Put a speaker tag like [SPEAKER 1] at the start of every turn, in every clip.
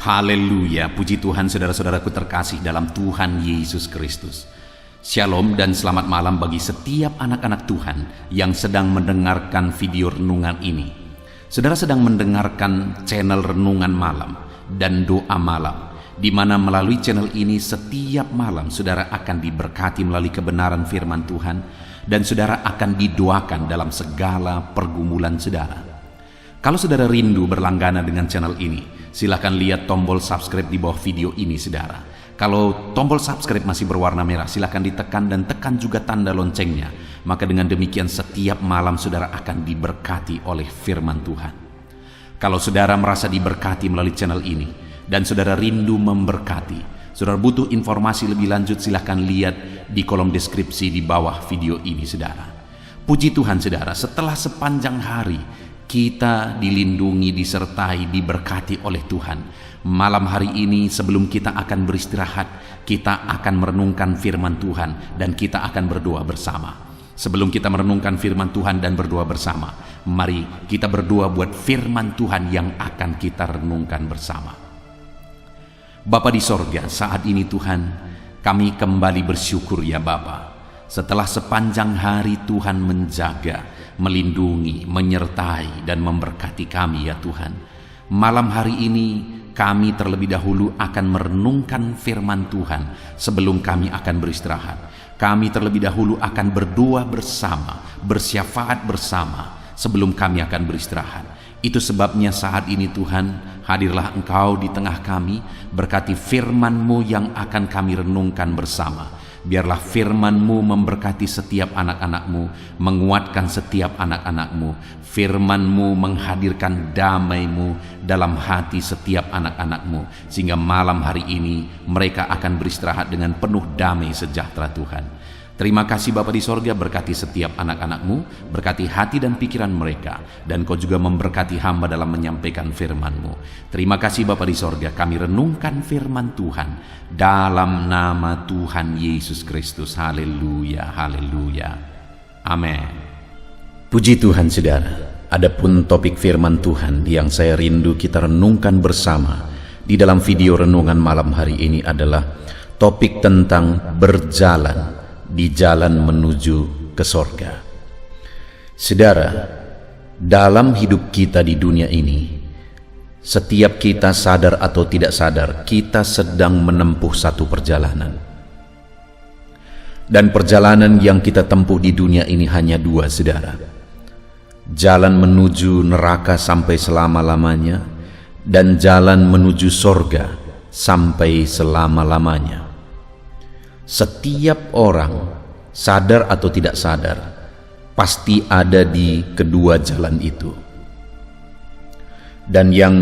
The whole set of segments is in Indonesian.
[SPEAKER 1] Haleluya, puji Tuhan saudara-saudaraku terkasih dalam Tuhan Yesus Kristus. Shalom dan selamat malam bagi setiap anak-anak Tuhan yang sedang mendengarkan video renungan ini. Saudara sedang mendengarkan channel Renungan Malam dan Doa Malam, di mana melalui channel ini setiap malam saudara akan diberkati melalui kebenaran firman Tuhan, dan saudara akan didoakan dalam segala pergumulan saudara. Kalau saudara rindu berlangganan dengan channel ini, silakan lihat tombol subscribe di bawah video ini saudara. Kalau tombol subscribe masih berwarna merah, silakan ditekan dan tekan juga tanda loncengnya. Maka dengan demikian setiap malam saudara akan diberkati oleh firman Tuhan. Kalau saudara merasa diberkati melalui channel ini dan saudara rindu memberkati, saudara butuh informasi lebih lanjut, silakan lihat di kolom deskripsi di bawah video ini saudara. Puji Tuhan saudara, setelah sepanjang hari kita dilindungi, disertai, diberkati oleh Tuhan. Malam hari ini sebelum kita akan beristirahat, kita akan merenungkan firman Tuhan dan kita akan berdoa bersama. Sebelum kita merenungkan firman Tuhan dan berdoa bersama, mari kita berdoa buat firman Tuhan yang akan kita renungkan bersama. Bapa di sorga, saat ini Tuhan, kami kembali bersyukur ya Bapa. Setelah sepanjang hari Tuhan menjaga, melindungi, menyertai, dan memberkati kami ya Tuhan. Malam hari ini kami terlebih dahulu akan merenungkan firman Tuhan sebelum kami akan beristirahat. Kami terlebih dahulu akan berdoa bersama, bersyafaat bersama sebelum kami akan beristirahat. Itu sebabnya saat ini Tuhan, hadirlah Engkau di tengah kami, berkati firman-Mu yang akan kami renungkan bersama. Biarlah firman-Mu memberkati setiap anak-anak-Mu, menguatkan setiap anak-anak-Mu. Firman-Mu menghadirkan damai-Mu dalam hati setiap anak-anak-Mu, sehingga malam hari ini mereka akan beristirahat dengan penuh damai sejahtera Tuhan. Terima kasih Bapa di sorga, berkati setiap anak-anak-Mu, berkati hati dan pikiran mereka, dan Kau juga memberkati hamba dalam menyampaikan firman-Mu. Terima kasih Bapa di sorga, kami renungkan firman Tuhan dalam nama Tuhan Yesus Kristus. Haleluya, haleluya, amin. Puji Tuhan saudara, adapun topik firman Tuhan yang saya rindu kita renungkan bersama di dalam video renungan malam hari ini adalah topik tentang berjalan di jalan menuju ke sorga. Saudara, dalam hidup kita di dunia ini, setiap kita sadar atau tidak sadar, kita sedang menempuh satu perjalanan. Dan perjalanan yang kita tempuh di dunia ini hanya dua, saudara. Jalan menuju neraka sampai selama-lamanya, dan jalan menuju sorga sampai selama-lamanya. Setiap orang, sadar atau tidak sadar, pasti ada di kedua jalan itu. Dan yang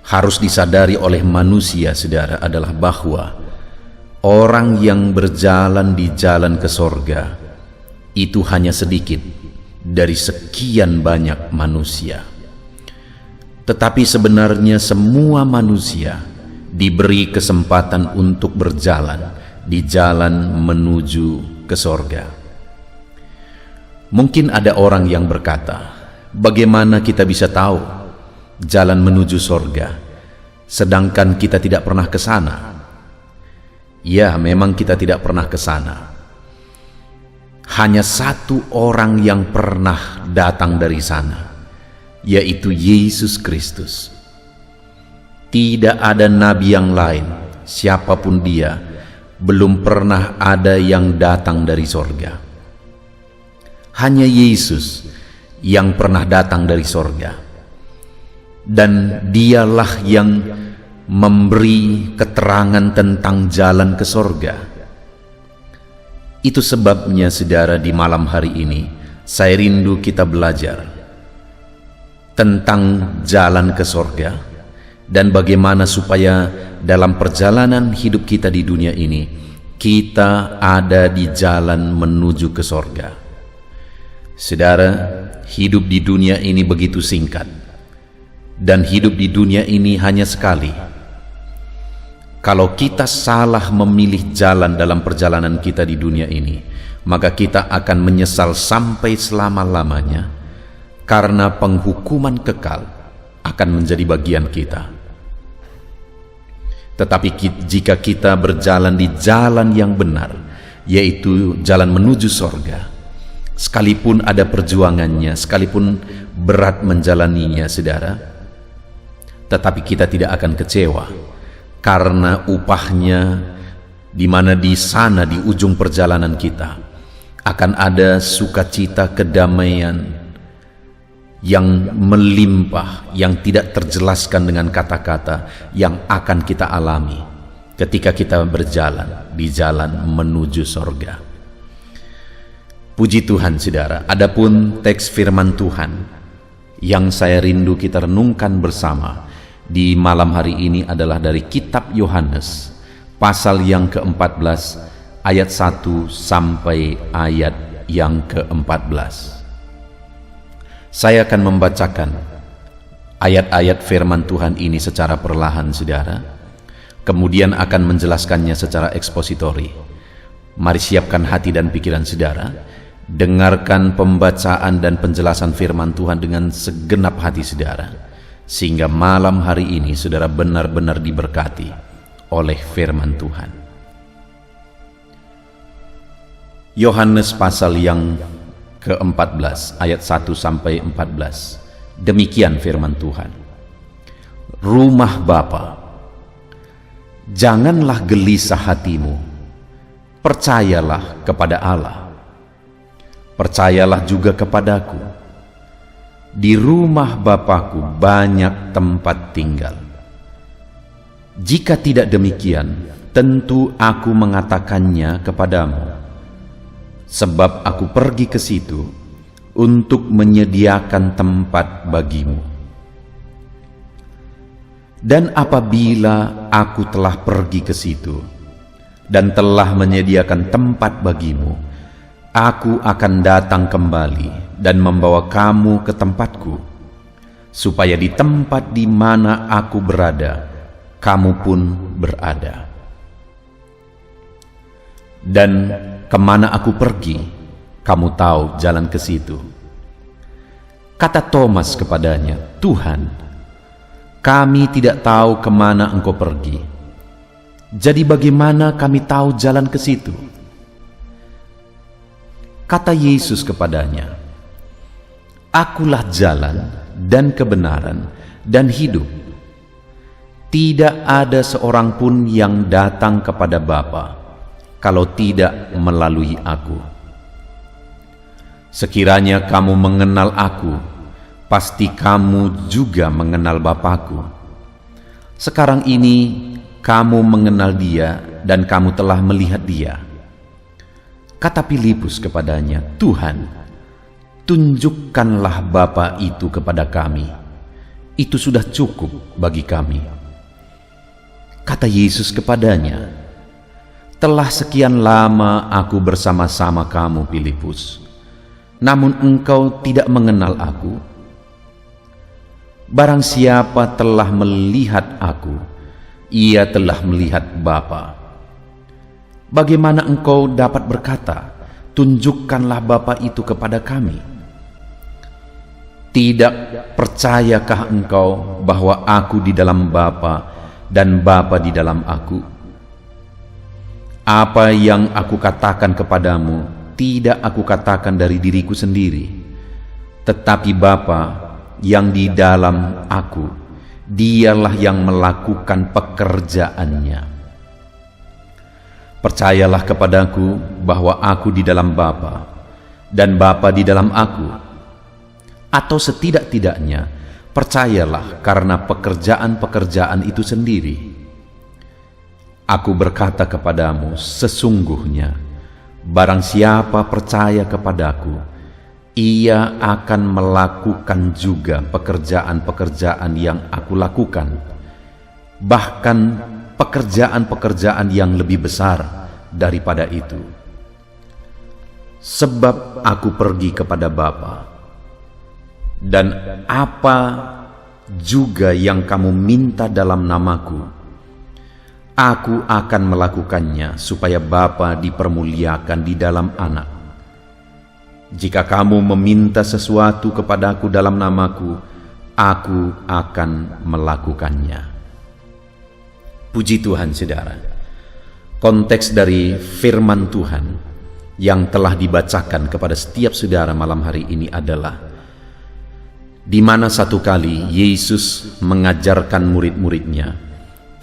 [SPEAKER 1] harus disadari oleh manusia, saudara, adalah bahwa orang yang berjalan di jalan ke sorga itu hanya sedikit dari sekian banyak manusia. Tetapi sebenarnya semua manusia diberi kesempatan untuk berjalan di jalan menuju ke sorga. Mungkin ada orang yang berkata, bagaimana kita bisa tahu jalan menuju sorga, sedangkan kita tidak pernah ke sana? Ya, memang kita tidak pernah ke sana. Hanya satu orang yang pernah datang dari sana, yaitu Yesus Kristus. Tidak ada nabi yang lain, siapapun dia, belum pernah ada yang datang dari sorga. Hanya Yesus yang pernah datang dari sorga, dan dialah yang memberi keterangan tentang jalan ke sorga. Itu sebabnya saudara, di malam hari ini saya rindu kita belajar tentang jalan ke sorga, dan bagaimana supaya dalam perjalanan hidup kita di dunia ini, kita ada di jalan menuju ke sorga. Saudara, hidup di dunia ini begitu singkat, dan hidup di dunia ini hanya sekali. Kalau kita salah memilih jalan dalam perjalanan kita di dunia ini, maka kita akan menyesal sampai selama-lamanya, karena penghukuman kekal akan menjadi bagian kita. Tetapi jika kita berjalan di jalan yang benar, yaitu jalan menuju sorga, sekalipun ada perjuangannya, sekalipun berat menjalaninya, saudara, tetapi kita tidak akan kecewa, karena upahnya di mana di sana di ujung perjalanan kita akan ada sukacita, kedamaian yang melimpah, yang tidak terjelaskan dengan kata-kata, yang akan kita alami ketika kita berjalan di jalan menuju sorga. Puji Tuhan, saudara. Adapun teks firman Tuhan yang saya rindu kita renungkan bersama di malam hari ini adalah dari kitab Yohanes pasal yang ke-14 ayat 1 sampai ayat yang ke-14. Saya akan membacakan ayat-ayat firman Tuhan ini secara perlahan, saudara, kemudian akan menjelaskannya secara ekspositori. Mari siapkan hati dan pikiran saudara, dengarkan pembacaan dan penjelasan firman Tuhan dengan segenap hati saudara, sehingga malam hari ini saudara benar-benar diberkati oleh firman Tuhan. Yohanes pasal yang ke-14 ayat 1 sampai 14. Demikian firman Tuhan. Rumah Bapa, janganlah gelisah hatimu. Percayalah kepada Allah. Percayalah juga kepadaku. Di rumah Bapakku banyak tempat tinggal. Jika tidak demikian, tentu aku mengatakannya kepadamu. Sebab aku pergi ke situ untuk menyediakan tempat bagimu. Dan apabila aku telah pergi ke situ dan telah menyediakan tempat bagimu, aku akan datang kembali dan membawa kamu ke tempatku, supaya di tempat di mana aku berada, kamu pun berada. Dan kemana aku pergi, kamu tahu jalan ke situ. Kata Thomas kepadanya, Tuhan, kami tidak tahu kemana engkau pergi. Jadi bagaimana kami tahu jalan ke situ? Kata Yesus kepadanya, Akulah jalan dan kebenaran dan hidup. Tidak ada seorang pun yang datang kepada Bapa kalau tidak melalui aku. Sekiranya kamu mengenal aku, pasti kamu juga mengenal Bapakku. Sekarang ini kamu mengenal Dia dan kamu telah melihat Dia. Kata Filipus kepadanya, Tuhan, tunjukkanlah Bapa itu kepada kami. Itu sudah cukup bagi kami. Kata Yesus kepadanya, telah sekian lama aku bersama-sama kamu, Filipus, namun engkau tidak mengenal aku. Barang siapa telah melihat aku, ia telah melihat Bapa. Bagaimana engkau dapat berkata, tunjukkanlah Bapa itu kepada kami? Tidak percayakah engkau bahwa aku di dalam Bapa dan Bapa di dalam aku? Apa yang aku katakan kepadamu, tidak aku katakan dari diriku sendiri, tetapi Bapa yang di dalam aku, Dialah yang melakukan pekerjaannya. Percayalah kepadaku bahwa aku di dalam Bapa dan Bapa di dalam aku, atau setidak-tidaknya percayalah karena pekerjaan-pekerjaan itu sendiri. Aku berkata kepadamu, sesungguhnya barang siapa percaya kepadaku, ia akan melakukan juga pekerjaan-pekerjaan yang aku lakukan, bahkan pekerjaan-pekerjaan yang lebih besar daripada itu. Sebab aku pergi kepada Bapa, dan apa juga yang kamu minta dalam namaku, aku akan melakukannya supaya Bapa dipermuliakan di dalam Anak. Jika kamu meminta sesuatu kepadaku dalam namaku, aku akan melakukannya. Puji Tuhan, saudara. Konteks dari firman Tuhan yang telah dibacakan kepada setiap saudara malam hari ini adalah di mana satu kali Yesus mengajarkan murid-muridnya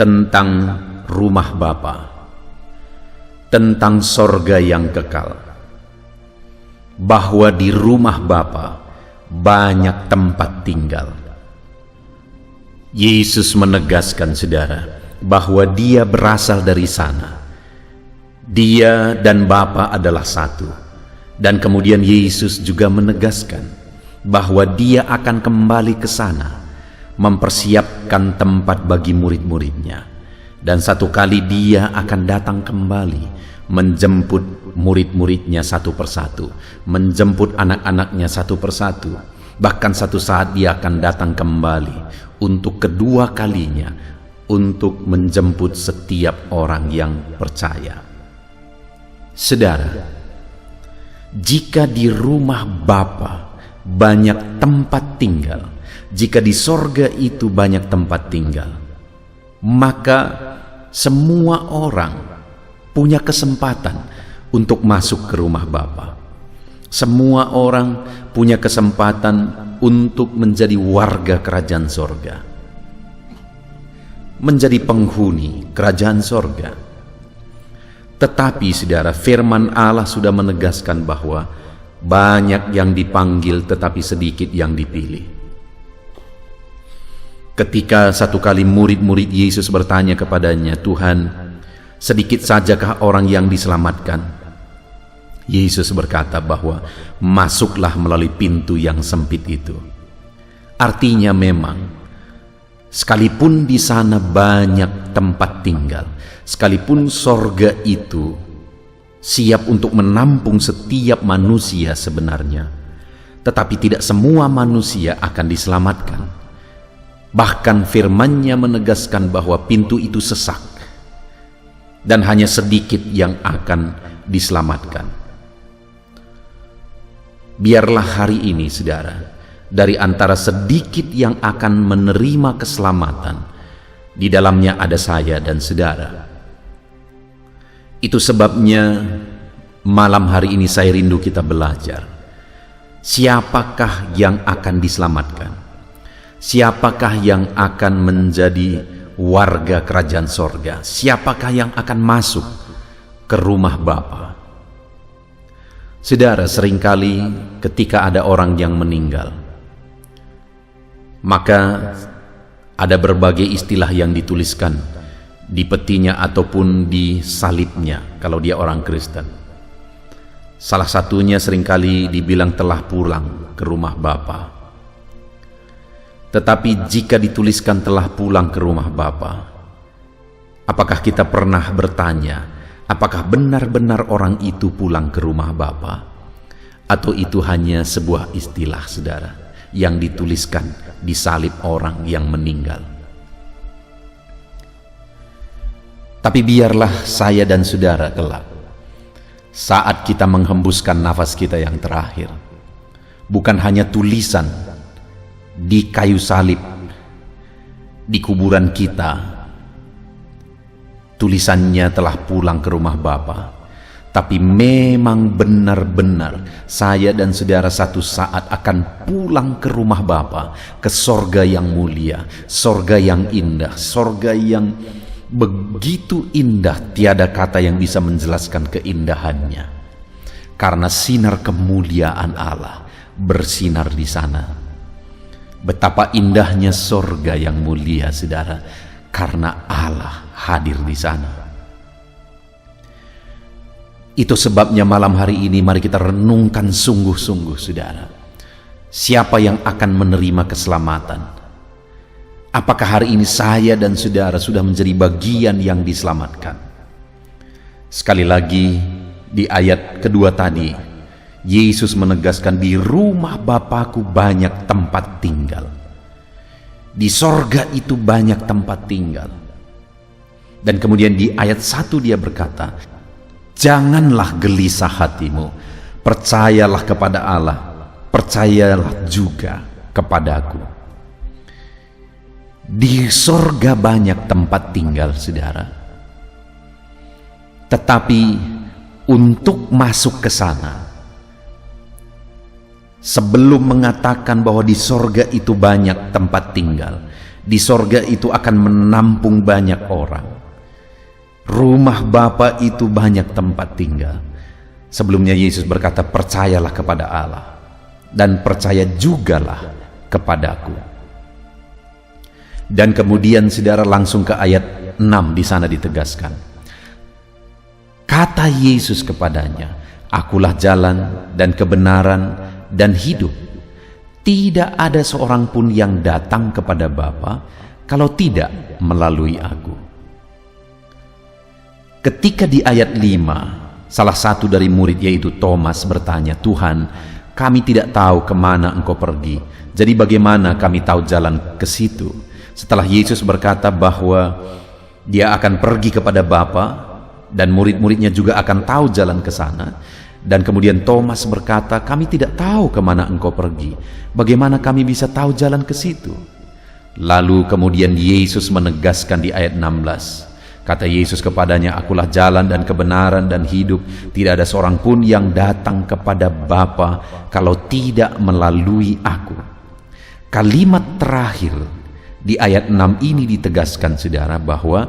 [SPEAKER 1] tentang rumah Bapa, tentang sorga yang kekal, bahwa di rumah Bapa banyak tempat tinggal. Yesus menegaskan, saudara, bahwa Dia berasal dari sana. Dia dan Bapa adalah satu. Dan kemudian Yesus juga menegaskan bahwa Dia akan kembali ke sana, mempersiapkan tempat bagi murid-muridnya. Dan satu kali Dia akan datang kembali, menjemput murid-muridnya satu persatu, menjemput anak-anaknya satu persatu. Bahkan satu saat Dia akan datang kembali untuk kedua kalinya, untuk menjemput setiap orang yang percaya. Saudara, jika di rumah Bapa banyak tempat tinggal, jika di sorga itu banyak tempat tinggal, maka semua orang punya kesempatan untuk masuk ke rumah Bapa. Semua orang punya kesempatan untuk menjadi warga kerajaan sorga, menjadi penghuni kerajaan sorga. Tetapi saudara, firman Allah sudah menegaskan bahwa banyak yang dipanggil tetapi sedikit yang dipilih. Ketika satu kali murid-murid Yesus bertanya kepadanya, "Tuhan, sedikit sajakah orang yang diselamatkan?" Yesus berkata bahwa masuklah melalui pintu yang sempit itu. Artinya memang sekalipun di sana banyak tempat tinggal, sekalipun sorga itu siap untuk menampung setiap manusia sebenarnya, tetapi tidak semua manusia akan diselamatkan. Bahkan firman-Nya menegaskan bahwa pintu itu sesak dan hanya sedikit yang akan diselamatkan. Biarlah hari ini, saudara, dari antara sedikit yang akan menerima keselamatan, di dalamnya ada saya dan saudara. Itu sebabnya malam hari ini saya rindu kita belajar. Siapakah yang akan diselamatkan? Siapakah yang akan menjadi warga kerajaan sorga? Siapakah yang akan masuk ke rumah Bapa? Saudara, seringkali ketika ada orang yang meninggal, maka ada berbagai istilah yang dituliskan di petinya ataupun di salibnya kalau dia orang Kristen. Salah satunya seringkali dibilang telah pulang ke rumah Bapa. Tetapi jika dituliskan telah pulang ke rumah Bapa, apakah kita pernah bertanya, apakah benar-benar orang itu pulang ke rumah Bapa? Atau itu hanya sebuah istilah, saudara, yang dituliskan di salib orang yang meninggal? Tapi biarlah saya dan saudara kelak, saat kita menghembuskan nafas kita yang terakhir, bukan hanya tulisan di kayu salib di kuburan kita, tulisannya telah pulang ke rumah Bapa, tapi memang benar-benar saya dan saudara satu saat akan pulang ke rumah Bapa, ke sorga yang mulia, sorga yang indah, sorga yang begitu indah, tiada kata yang bisa menjelaskan keindahannya, karena sinar kemuliaan Allah bersinar di sana. Betapa indahnya sorga yang mulia, saudara, karena Allah hadir di sana. Itu sebabnya malam hari ini mari kita renungkan sungguh-sungguh, saudara. Siapa yang akan menerima keselamatan? Apakah hari ini saya dan saudara sudah menjadi bagian yang diselamatkan? Sekali lagi di ayat kedua tadi, Yesus menegaskan di rumah Bapakku banyak tempat tinggal. Di sorga itu banyak tempat tinggal. Dan kemudian di ayat 1 dia berkata, janganlah gelisah hatimu, percayalah kepada Allah, percayalah juga kepadaku. Di sorga banyak tempat tinggal, saudara. Tetapi untuk masuk ke sana, sebelum mengatakan bahwa di sorga itu banyak tempat tinggal, di sorga itu akan menampung banyak orang, rumah Bapa itu banyak tempat tinggal. Sebelumnya Yesus berkata, percayalah kepada Allah dan percaya jugalah kepadaku. Dan kemudian saudara langsung ke ayat 6 di sana ditegaskan. Kata Yesus kepadanya, akulah jalan dan kebenaran dan hidup. Tidak ada seorang pun yang datang kepada Bapa kalau tidak melalui aku. Ketika di ayat 5, salah satu dari murid yaitu Thomas bertanya, Tuhan, kami tidak tahu kemana engkau pergi, jadi bagaimana kami tahu jalan ke situ? Setelah Yesus berkata bahwa dia akan pergi kepada Bapa dan murid-muridnya juga akan tahu jalan ke sana, dan kemudian Thomas berkata, kami tidak tahu kemana engkau pergi, bagaimana kami bisa tahu jalan ke situ? Lalu kemudian Yesus menegaskan di ayat 16, kata Yesus kepadanya, akulah jalan dan kebenaran dan hidup. Tidak ada seorang pun yang datang kepada Bapa kalau tidak melalui aku. Kalimat terakhir di ayat 6 ini ditegaskan, saudara, bahwa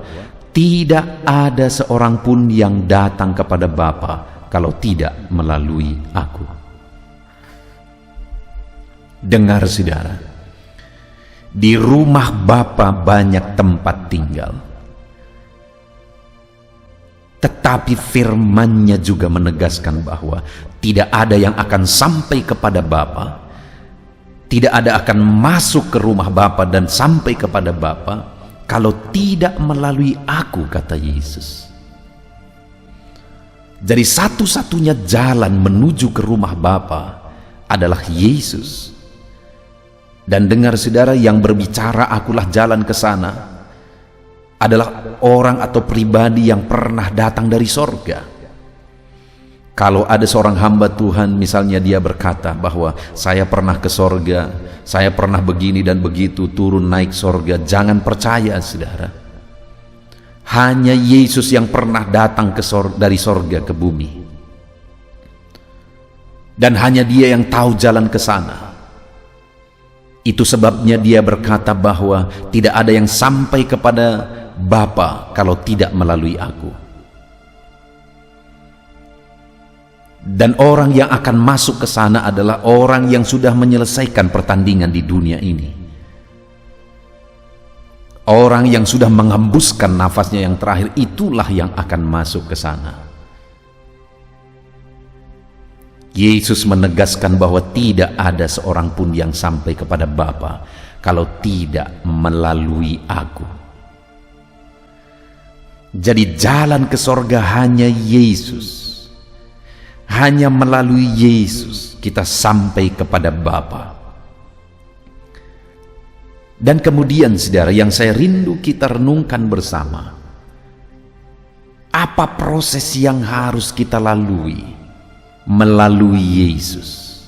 [SPEAKER 1] tidak ada seorang pun yang datang kepada Bapa kalau tidak melalui aku. Dengar, saudara, di rumah Bapa banyak tempat tinggal. Tetapi firman-Nya juga menegaskan bahwa tidak ada yang akan sampai kepada Bapa, tidak ada akan masuk ke rumah Bapa dan sampai kepada Bapa kalau tidak melalui aku, kata Yesus. Jadi satu-satunya jalan menuju ke rumah Bapa adalah Yesus. Dan dengar, saudara, yang berbicara akulah jalan ke sana adalah orang atau pribadi yang pernah datang dari sorga. Kalau ada seorang hamba Tuhan, misalnya dia berkata bahwa saya pernah ke sorga, saya pernah begini dan begitu, turun naik sorga, jangan percaya, saudara. Hanya Yesus yang pernah datang dari sorga ke bumi. Dan hanya dia yang tahu jalan ke sana. Itu sebabnya dia berkata bahwa tidak ada yang sampai kepada Bapa kalau tidak melalui aku. Dan orang yang akan masuk ke sana adalah orang yang sudah menyelesaikan pertandingan di dunia ini. Orang yang sudah menghembuskan nafasnya yang terakhir, itulah yang akan masuk ke sana. Yesus menegaskan bahwa tidak ada seorang pun yang sampai kepada Bapa kalau tidak melalui aku. Jadi jalan ke sorga hanya Yesus. Hanya melalui Yesus kita sampai kepada Bapa. Dan kemudian, saudara, yang saya rindu kita renungkan bersama, apa proses yang harus kita lalui melalui Yesus?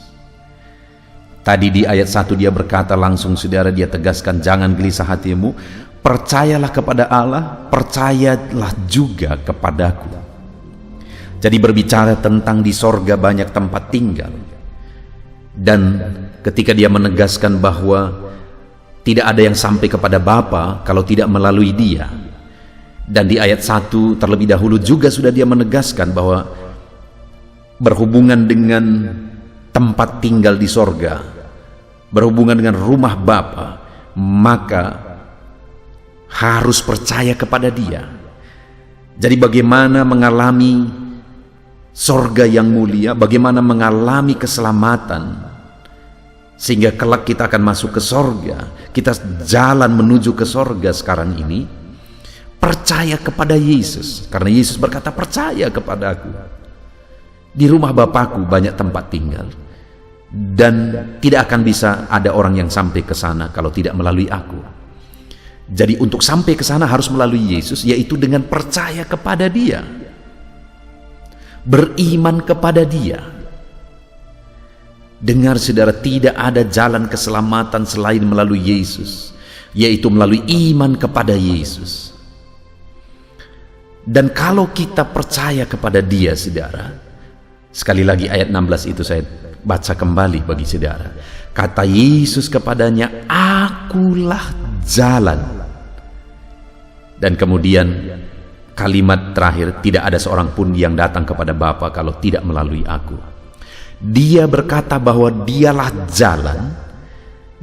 [SPEAKER 1] Tadi di ayat 1 dia berkata langsung, saudara, dia tegaskan, jangan gelisah hatimu, percayalah kepada Allah, percayalah juga kepadaku. Jadi berbicara tentang di sorga banyak tempat tinggal. Dan ketika dia menegaskan bahwa tidak ada yang sampai kepada Bapa kalau tidak melalui dia. Dan di ayat 1 terlebih dahulu juga sudah dia menegaskan bahwa berhubungan dengan tempat tinggal di sorga, berhubungan dengan rumah Bapa, maka harus percaya kepada dia. Jadi bagaimana mengalami sorga yang mulia, bagaimana mengalami keselamatan sehingga kelak kita akan masuk ke sorga, kita jalan menuju ke sorga sekarang ini, percaya kepada Yesus. Karena Yesus berkata, percaya kepadaku, di rumah Bapakku banyak tempat tinggal, dan tidak akan bisa ada orang yang sampai ke sana kalau tidak melalui aku. Jadi untuk sampai ke sana harus melalui Yesus, yaitu dengan percaya kepada dia, beriman kepada dia. Dengar, saudara, tidak ada jalan keselamatan selain melalui Yesus. yaitu melalui iman kepada Yesus. Dan kalau kita percaya kepada Dia, saudara, sekali lagi ayat 16 itu saya baca kembali bagi saudara. Kata Yesus kepadanya, "Akulah jalan." Dan kemudian kalimat terakhir, "Tidak ada seorang pun yang datang kepada Bapa kalau tidak melalui aku." Dia berkata bahwa Dialah jalan,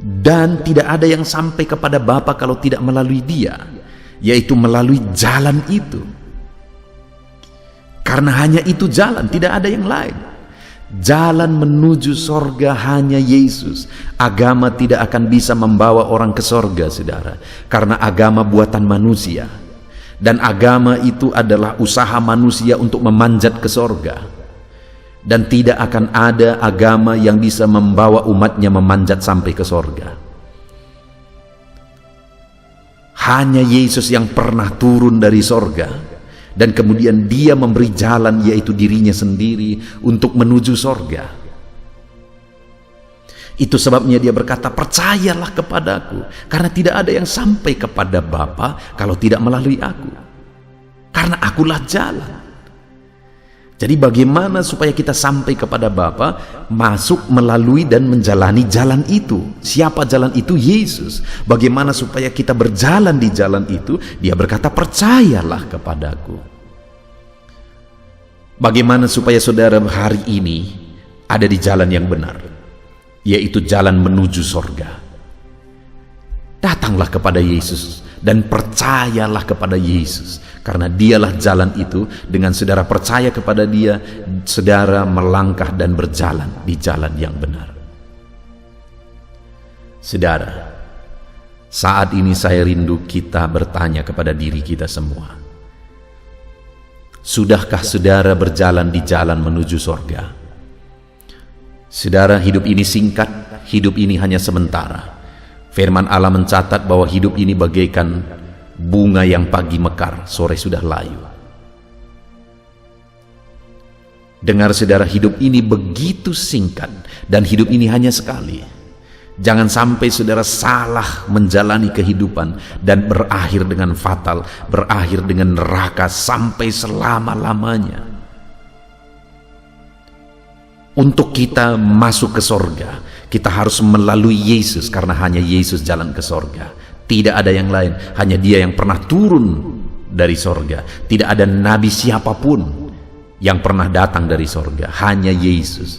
[SPEAKER 1] dan tidak ada yang sampai kepada Bapa kalau tidak melalui Dia, yaitu melalui jalan itu. Karena hanya itu jalan, tidak ada yang lain. Jalan menuju sorga hanya Yesus. Agama tidak akan bisa membawa orang ke sorga, saudara, karena agama buatan manusia. Dan agama itu adalah usaha manusia untuk memanjat ke sorga. Dan tidak akan ada agama yang bisa membawa umatnya memanjat sampai ke sorga. Hanya Yesus yang pernah turun dari sorga, dan kemudian Dia memberi jalan, yaitu dirinya sendiri, untuk menuju sorga. Itu sebabnya Dia berkata, "Percayalah kepadaku, karena tidak ada yang sampai kepada Bapa kalau tidak melalui aku. Karena akulah jalan." Jadi bagaimana supaya kita sampai kepada Bapa? Masuk, melalui, dan menjalani jalan itu. Siapa jalan itu? Yesus. Bagaimana supaya kita berjalan di jalan itu? Dia berkata, "Percayalah kepadaku." Bagaimana supaya saudara hari ini ada di jalan yang benar, yaitu jalan menuju sorga? Datanglah kepada Yesus dan percayalah kepada Yesus, karena Dialah jalan itu. Dengan saudara percaya kepada Dia, saudara melangkah dan berjalan di jalan yang benar. Saudara, saat ini saya rindu kita bertanya kepada diri kita semua. Sudahkah saudara berjalan di jalan menuju sorga? Saudara, hidup ini singkat, hidup ini hanya sementara. Firman Allah mencatat bahwa hidup ini bagaikan bunga yang pagi mekar, sore sudah layu. Dengar saudara, hidup ini begitu singkat, dan hidup ini hanya sekali. Jangan sampai saudara salah menjalani kehidupan dan berakhir dengan fatal, berakhir dengan neraka sampai selama-lamanya. Untuk kita masuk ke sorga, kita harus melalui Yesus, karena hanya Yesus jalan ke sorga. Tidak ada yang lain, hanya Dia yang pernah turun dari sorga. Tidak ada nabi siapapun yang pernah datang dari sorga, hanya Yesus.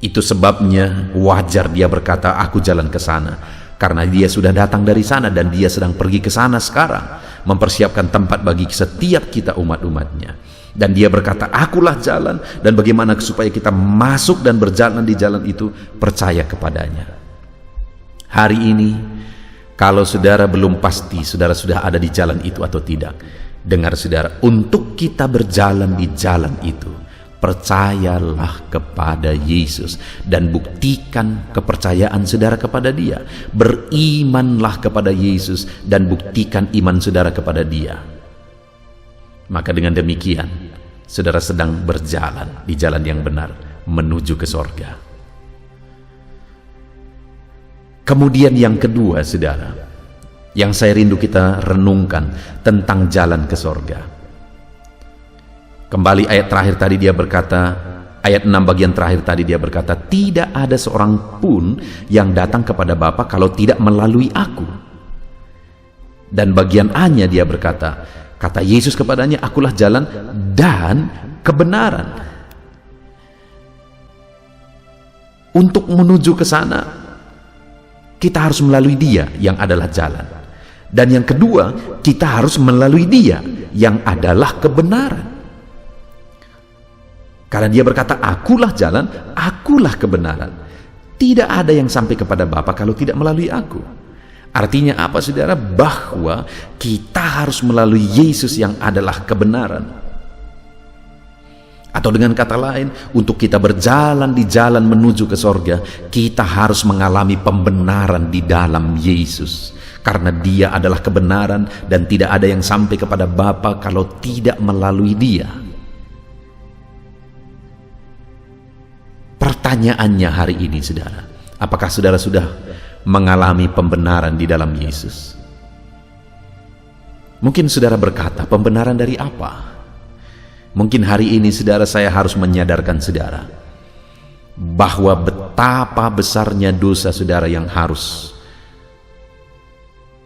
[SPEAKER 1] Itu sebabnya wajar Dia berkata, "Aku jalan ke sana," karena Dia sudah datang dari sana dan Dia sedang pergi ke sana sekarang, mempersiapkan tempat bagi setiap kita umat-umatnya. Dan Dia berkata, "Akulah jalan." Dan bagaimana supaya kita masuk dan berjalan di jalan itu? Percaya kepadanya. Hari ini, kalau saudara belum pasti saudara sudah ada di jalan itu atau tidak, dengar saudara, untuk kita berjalan di jalan itu, percayalah kepada Yesus dan buktikan kepercayaan saudara kepada Dia. Berimanlah kepada Yesus dan buktikan iman saudara kepada Dia. Maka dengan demikian, saudara sedang berjalan di jalan yang benar menuju ke sorga. Kemudian yang kedua, saudara, yang saya rindu kita renungkan tentang jalan ke sorga. Kembali ayat terakhir tadi Dia berkata, ayat 6 bagian terakhir tadi Dia berkata, "Tidak ada seorang pun yang datang kepada Bapa kalau tidak melalui aku." Dan bagian A-nya Dia berkata, kata Yesus kepadanya, "Akulah jalan dan kebenaran." Untuk menuju ke sana, kita harus melalui Dia yang adalah jalan. Dan yang kedua, kita harus melalui Dia yang adalah kebenaran. Karena Dia berkata, "Akulah jalan, akulah kebenaran. Tidak ada yang sampai kepada Bapa kalau tidak melalui aku." Artinya apa, saudara? Bahwa kita harus melalui Yesus yang adalah kebenaran. Atau dengan kata lain, untuk kita berjalan di jalan menuju ke sorga, kita harus mengalami pembenaran di dalam Yesus. Karena Dia adalah kebenaran dan tidak ada yang sampai kepada Bapa kalau tidak melalui Dia. Pertanyaannya hari ini, saudara, apakah saudara sudah mengalami pembenaran di dalam Yesus. Mungkin saudara berkata, pembenaran dari apa? Mungkin hari ini saudara, saya harus menyadarkan saudara bahwa betapa besarnya dosa saudara yang harus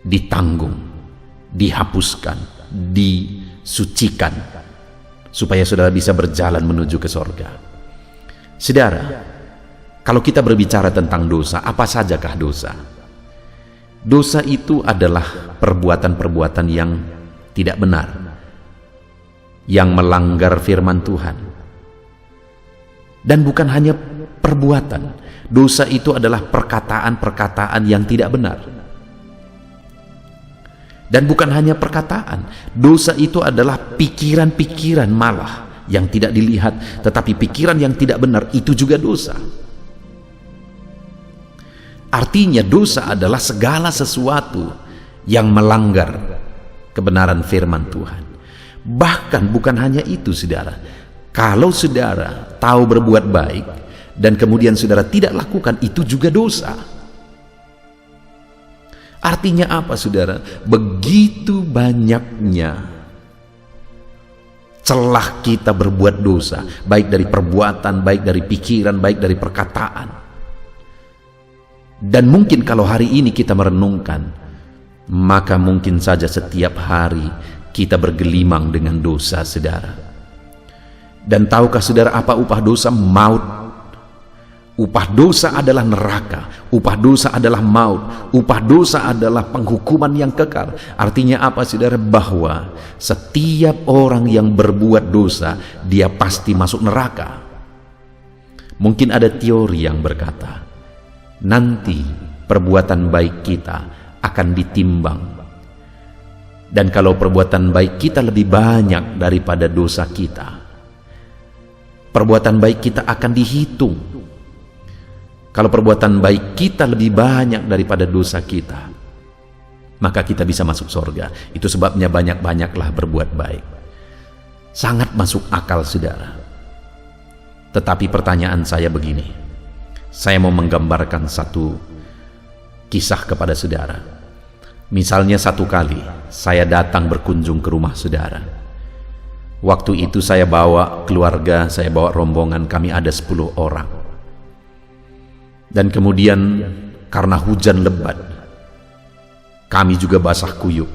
[SPEAKER 1] ditanggung, dihapuskan, disucikan, supaya saudara bisa berjalan menuju ke sorga. Saudara, kalau kita berbicara tentang dosa, apa sajakah dosa? Dosa itu adalah perbuatan-perbuatan yang tidak benar, yang melanggar firman Tuhan. Dan bukan hanya perbuatan, dosa itu adalah perkataan-perkataan yang tidak benar. Dan bukan hanya perkataan, dosa itu adalah pikiran-pikiran malah yang tidak dilihat, tetapi pikiran yang tidak benar itu juga dosa. Artinya dosa adalah segala sesuatu yang melanggar kebenaran firman Tuhan. Bahkan bukan hanya itu saudara, kalau saudara tahu berbuat baik dan kemudian saudara tidak lakukan, itu juga dosa. Artinya apa saudara? Begitu banyaknya celah kita berbuat dosa, baik dari perbuatan, baik dari pikiran, baik dari perkataan. Dan mungkin kalau hari ini kita merenungkan, maka mungkin saja setiap hari kita bergelimang dengan dosa saudara. Dan tahukah saudara apa upah dosa? Maut. Upah dosa adalah neraka, upah dosa adalah maut, upah dosa adalah penghukuman yang kekal. Artinya apa saudara? Bahwa setiap orang yang berbuat dosa, dia pasti masuk neraka. Mungkin ada teori yang berkata, nanti perbuatan baik kita akan ditimbang. Dan kalau perbuatan baik kita lebih banyak daripada dosa kita, perbuatan baik kita akan dihitung. Kalau perbuatan baik kita lebih banyak daripada dosa kita, maka kita bisa masuk surga. Itu sebabnya banyak-banyaklah berbuat baik. Sangat masuk akal saudara. Tetapi pertanyaan saya begini, saya mau menggambarkan satu kisah kepada saudara. Misalnya satu kali saya datang berkunjung ke rumah saudara. Waktu itu saya bawa keluarga, saya bawa rombongan, kami ada 10 orang. Dan kemudian karena hujan lebat, kami juga basah kuyup,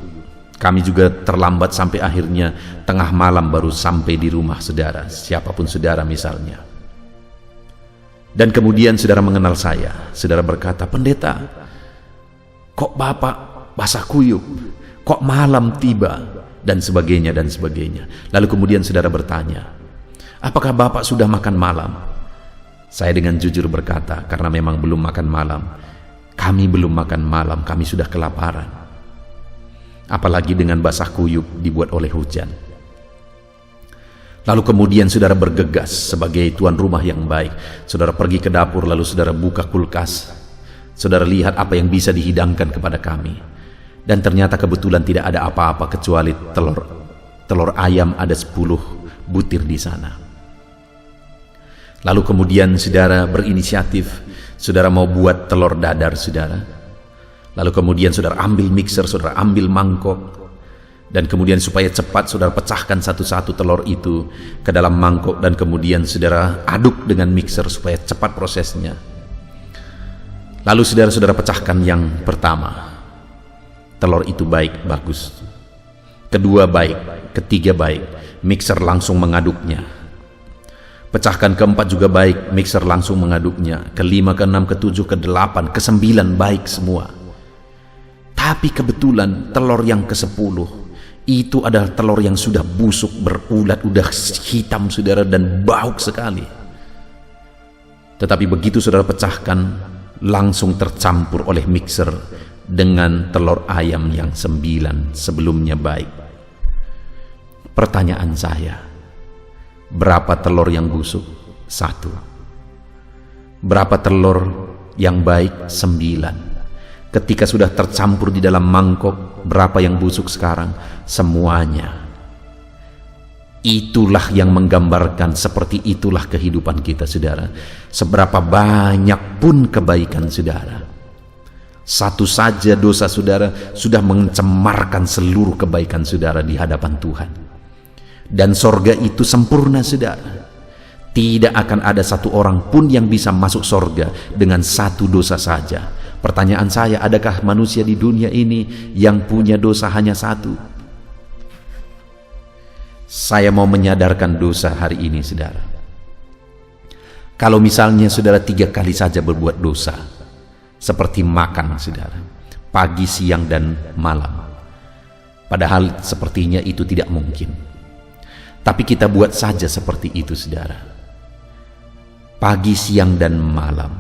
[SPEAKER 1] kami juga terlambat sampai akhirnya tengah malam baru sampai di rumah saudara, siapapun saudara misalnya. Dan kemudian saudara mengenal saya, saudara berkata, pendeta, kok bapak basah kuyup, kok malam tiba, dan sebagainya dan sebagainya. Lalu kemudian saudara bertanya, apakah bapak sudah makan malam? Saya dengan jujur berkata, karena memang belum makan malam. Kami belum makan malam, kami sudah kelaparan. Apalagi dengan basah kuyup dibuat oleh hujan. Lalu kemudian saudara bergegas sebagai tuan rumah yang baik. Saudara pergi ke dapur, lalu saudara buka kulkas. Saudara lihat apa yang bisa dihidangkan kepada kami. Dan ternyata kebetulan tidak ada apa-apa kecuali telur ayam ada 10 butir di sana. Lalu kemudian saudara berinisiatif, saudara mau buat telur dadar saudara. Lalu kemudian saudara ambil mixer, saudara ambil mangkok, dan kemudian supaya cepat saudara pecahkan satu-satu telur itu ke dalam mangkok, dan kemudian saudara aduk dengan mixer supaya cepat prosesnya. Lalu saudara pecahkan yang pertama, telur itu baik, bagus. Kedua baik, ketiga baik, mixer langsung mengaduknya. Pecahkan keempat juga baik, mixer langsung mengaduknya. Kelima, keenam, ketujuh, kedelapan, kesembilan baik semua. Tapi kebetulan telur yang ke-10 itu adalah telur yang sudah busuk, berulat, udah hitam saudara, dan bau sekali. Tetapi begitu saudara pecahkan, langsung tercampur oleh mixer dengan telur ayam yang 9 sebelumnya baik. Pertanyaan saya, berapa telur yang busuk? 1. Berapa telur yang baik? 9. Ketika sudah tercampur di dalam mangkok, berapa yang busuk sekarang? Semuanya. Itulah yang menggambarkan, seperti itulah kehidupan kita saudara. Seberapa banyak pun kebaikan saudara, Satu saja dosa saudara sudah mencemarkan seluruh kebaikan saudara di hadapan Tuhan. Dan sorga itu sempurna saudara. Tidak akan ada satu orang pun yang bisa masuk sorga dengan satu dosa saja. Pertanyaan saya, adakah manusia di dunia ini yang punya dosa hanya satu? Saya mau menyadarkan dosa hari ini saudara. Kalau misalnya saudara 3 kali saja berbuat dosa, seperti makan saudara, pagi, siang, dan malam. Padahal sepertinya itu tidak mungkin. Tapi kita buat saja seperti itu saudara. Pagi, siang, dan malam.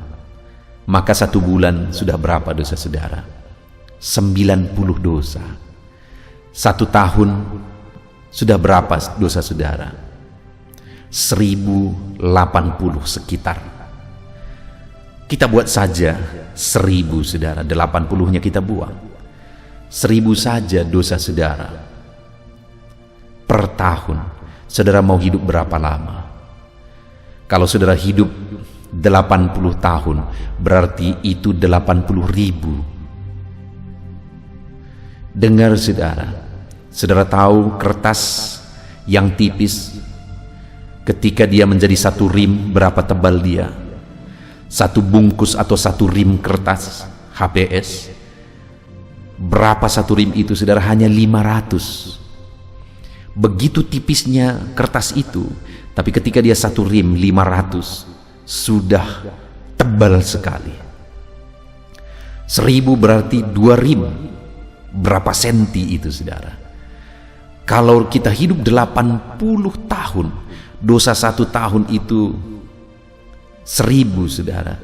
[SPEAKER 1] Maka 1 bulan sudah berapa dosa saudara? 90 dosa. 1 tahun sudah berapa dosa saudara? 1080 sekitar. Kita buat saja 1000 saudara, 80-nya kita buang. 1000 saja dosa saudara. Per tahun, saudara mau hidup berapa lama? Kalau saudara hidup 80 tahun, berarti itu 80.000. Dengar saudara, saudara tahu kertas yang tipis, ketika dia menjadi 1 rim, berapa tebal dia? 1 bungkus atau 1 rim kertas HPS, berapa 1 rim itu saudara? Hanya 500. Begitu tipisnya kertas itu, tapi ketika dia 1 rim 500, sudah tebal sekali. 1000 berarti 2 rim, berapa senti itu saudara? Kalau kita hidup 80 tahun, dosa 1 tahun itu 1000 saudara,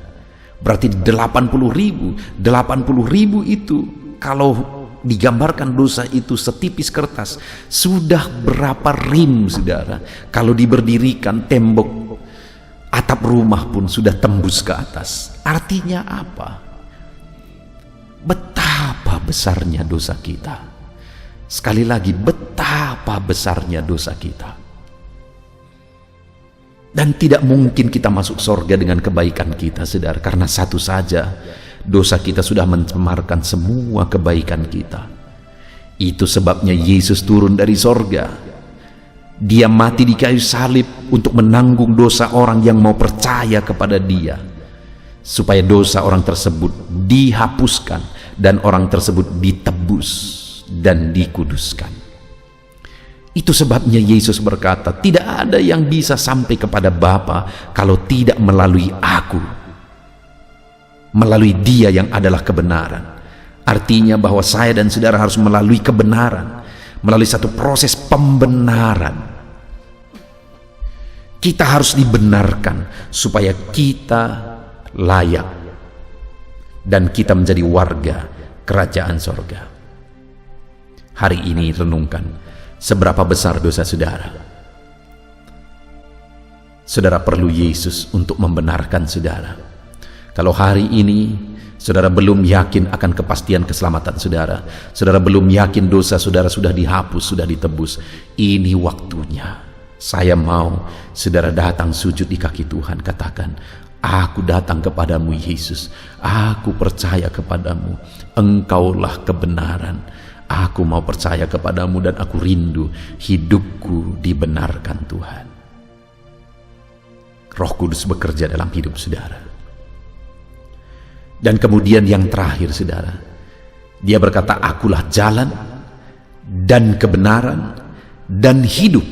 [SPEAKER 1] berarti 80.000. 80.000 itu kalau digambarkan dosa itu setipis kertas, sudah berapa rim saudara? Kalau diberdirikan tembok atap rumah pun sudah tembus ke atas. Artinya apa? Betapa besarnya dosa kita. Sekali lagi, betapa besarnya dosa kita. Dan tidak mungkin kita masuk sorga dengan kebaikan kita saudara, karena satu saja dosa kita sudah mencemarkan semua kebaikan kita. Itu sebabnya Yesus turun dari sorga. Dia mati di kayu salib untuk menanggung dosa orang yang mau percaya kepada dia, supaya dosa orang tersebut dihapuskan dan orang tersebut ditebus dan dikuduskan. Itu sebabnya Yesus berkata, tidak ada yang bisa sampai kepada Bapa kalau tidak melalui aku, melalui Dia yang adalah kebenaran. Artinya bahwa saya dan saudara harus melalui kebenaran, melalui satu proses pembenaran. Kita harus dibenarkan supaya kita layak dan kita menjadi warga kerajaan sorga. Hari ini renungkan, seberapa besar dosa saudara? Saudara perlu Yesus untuk membenarkan saudara. Kalau hari ini saudara belum yakin akan kepastian keselamatan saudara, saudara belum yakin dosa saudara sudah dihapus, sudah ditebus, ini waktunya. Saya mau saudara datang sujud di kaki Tuhan, katakan, aku datang kepadamu Yesus, aku percaya kepadamu, Engkaulah kebenaran. Aku mau percaya kepadamu dan aku rindu hidupku dibenarkan Tuhan. Roh Kudus bekerja dalam hidup saudara. Dan kemudian yang terakhir saudara, dia berkata, akulah jalan dan kebenaran dan hidup.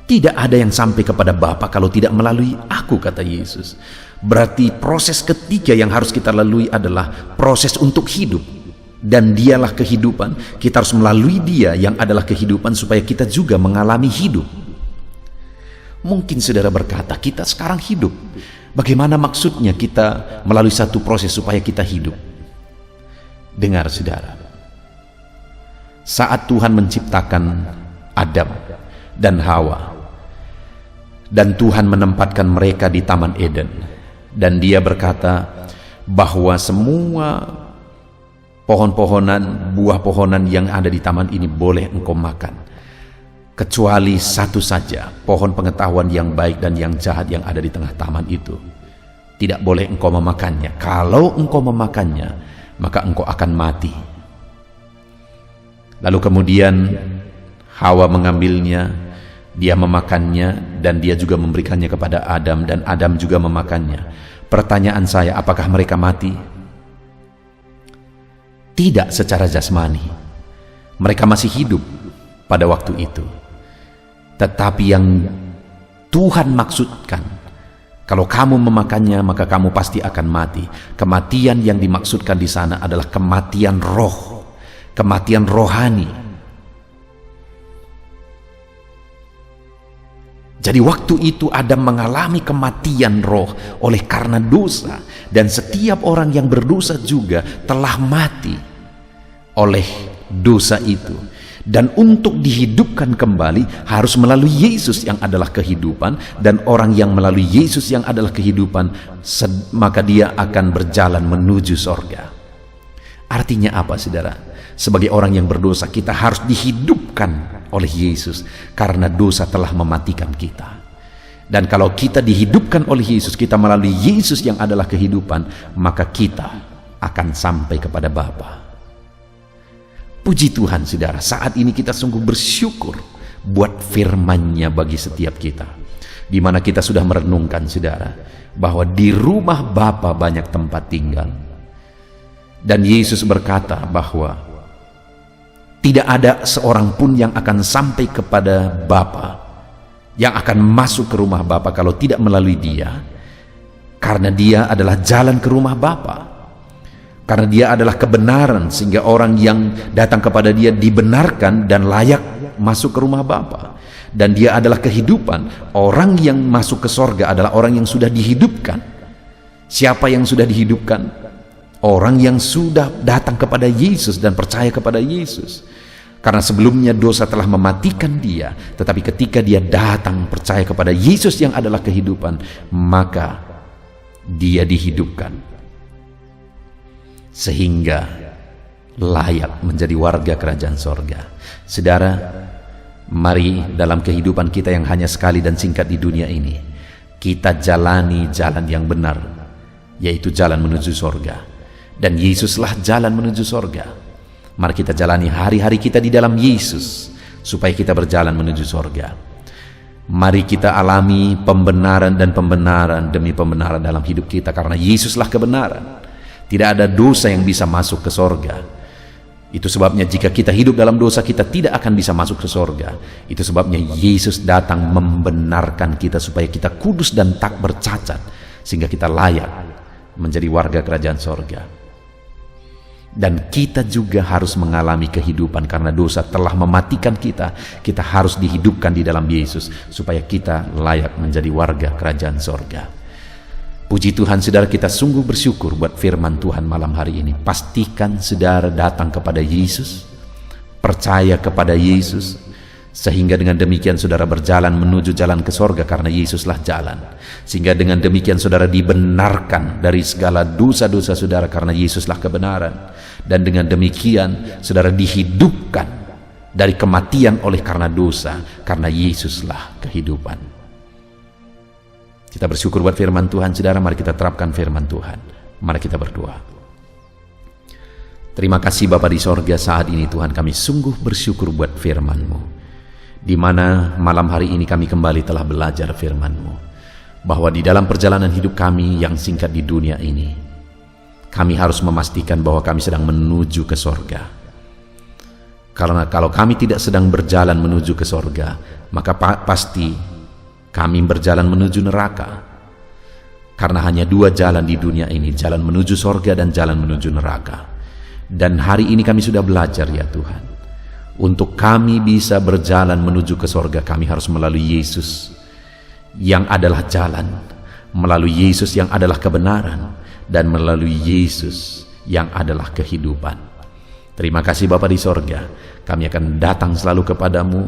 [SPEAKER 1] Tidak ada yang sampai kepada Bapa kalau tidak melalui aku, kata Yesus. Berarti proses ketiga yang harus kita lalui adalah proses untuk hidup. Dan dialah kehidupan. Kita harus melalui dia yang adalah kehidupan supaya kita juga mengalami hidup. Mungkin saudara berkata, kita sekarang hidup. Bagaimana maksudnya kita melalui satu proses supaya kita hidup? Dengar saudara, saat Tuhan menciptakan Adam dan Hawa, dan Tuhan menempatkan mereka di Taman Eden, dan dia berkata bahwa semua pohon-pohonan, buah pohonan yang ada di taman ini boleh engkau makan, kecuali 1 saja, pohon pengetahuan yang baik dan yang jahat yang ada di tengah taman itu. Tidak boleh engkau memakannya. Kalau engkau memakannya, maka engkau akan mati. Lalu kemudian Hawa mengambilnya, dia memakannya, dan dia juga memberikannya kepada Adam, dan Adam juga memakannya. Pertanyaan saya, apakah mereka mati? Tidak secara jasmani. Mereka masih hidup pada waktu itu. Tetapi yang Tuhan maksudkan, kalau kamu memakannya, maka kamu pasti akan mati. Kematian yang dimaksudkan di sana adalah kematian roh, kematian rohani. Jadi waktu itu Adam mengalami kematian roh oleh karena dosa, dan setiap orang yang berdosa juga telah mati oleh dosa itu. Dan untuk dihidupkan kembali harus melalui Yesus yang adalah kehidupan, dan orang yang melalui Yesus yang adalah kehidupan, maka dia akan berjalan menuju sorga. Artinya apa, saudara? Sebagai orang yang berdosa, kita harus dihidupkan oleh Yesus karena dosa telah mematikan kita. Dan kalau kita dihidupkan oleh Yesus, kita melalui Yesus yang adalah kehidupan, maka kita akan sampai kepada Bapa. Puji Tuhan, saudara, saat ini kita sungguh bersyukur buat firman-Nya bagi setiap kita, di mana kita sudah merenungkan, saudara, bahwa di rumah Bapa banyak tempat tinggal. Dan Yesus berkata bahwa tidak ada seorang pun yang akan sampai kepada Bapa, yang akan masuk ke rumah Bapa kalau tidak melalui Dia, karena Dia adalah jalan ke rumah Bapa, karena Dia adalah kebenaran, sehingga orang yang datang kepada Dia dibenarkan dan layak masuk ke rumah Bapa. Dan Dia adalah kehidupan. Orang yang masuk ke sorga adalah orang yang sudah dihidupkan. Siapa yang sudah dihidupkan? Orang yang sudah datang kepada Yesus dan percaya kepada Yesus. Karena sebelumnya dosa telah mematikan dia, tetapi ketika dia datang percaya kepada Yesus yang adalah kehidupan, maka dia dihidupkan sehingga layak menjadi warga kerajaan sorga. Saudara, mari dalam kehidupan kita yang hanya sekali dan singkat di dunia ini, kita jalani jalan yang benar, yaitu jalan menuju sorga. Dan Yesuslah jalan menuju sorga. Mari kita jalani hari-hari kita di dalam Yesus, supaya kita berjalan menuju sorga. Mari kita alami pembenaran dan pembenaran demi pembenaran dalam hidup kita, karena Yesuslah kebenaran. Tidak ada dosa yang bisa masuk ke sorga. Itu sebabnya jika kita hidup dalam dosa, kita tidak akan bisa masuk ke sorga. Itu sebabnya Yesus datang membenarkan kita supaya kita kudus dan tak bercacat, sehingga kita layak menjadi warga kerajaan sorga. Dan kita juga harus mengalami kehidupan, karena dosa telah mematikan kita. Kita harus dihidupkan di dalam Yesus supaya kita layak menjadi warga kerajaan sorga. Puji Tuhan, saudara, kita sungguh bersyukur buat firman Tuhan malam hari ini. Pastikan saudara datang kepada Yesus, percaya kepada Yesus, sehingga dengan demikian saudara berjalan menuju jalan ke sorga, karena Yesuslah jalan. Sehingga dengan demikian saudara dibenarkan dari segala dosa-dosa saudara, karena Yesuslah kebenaran. Dan dengan demikian saudara dihidupkan dari kematian oleh karena dosa, karena Yesuslah kehidupan. Kita bersyukur buat firman Tuhan, saudara. Mari kita terapkan firman Tuhan. Mari kita berdoa. Terima kasih Bapa di sorga, saat ini Tuhan kami sungguh bersyukur buat firman-Mu, di mana malam hari ini kami kembali telah belajar firman-Mu, bahwa di dalam perjalanan hidup kami yang singkat di dunia ini, kami harus memastikan bahwa kami sedang menuju ke sorga. Karena kalau kami tidak sedang berjalan menuju ke sorga, maka pasti kami berjalan menuju neraka. Karena hanya dua jalan di dunia ini, jalan menuju sorga dan jalan menuju neraka. Dan hari ini kami sudah belajar, ya Tuhan, untuk kami bisa berjalan menuju ke sorga, kami harus melalui Yesus yang adalah jalan, melalui Yesus yang adalah kebenaran, dan melalui Yesus yang adalah kehidupan. Terima kasih Bapa di sorga. Kami akan datang selalu kepadamu.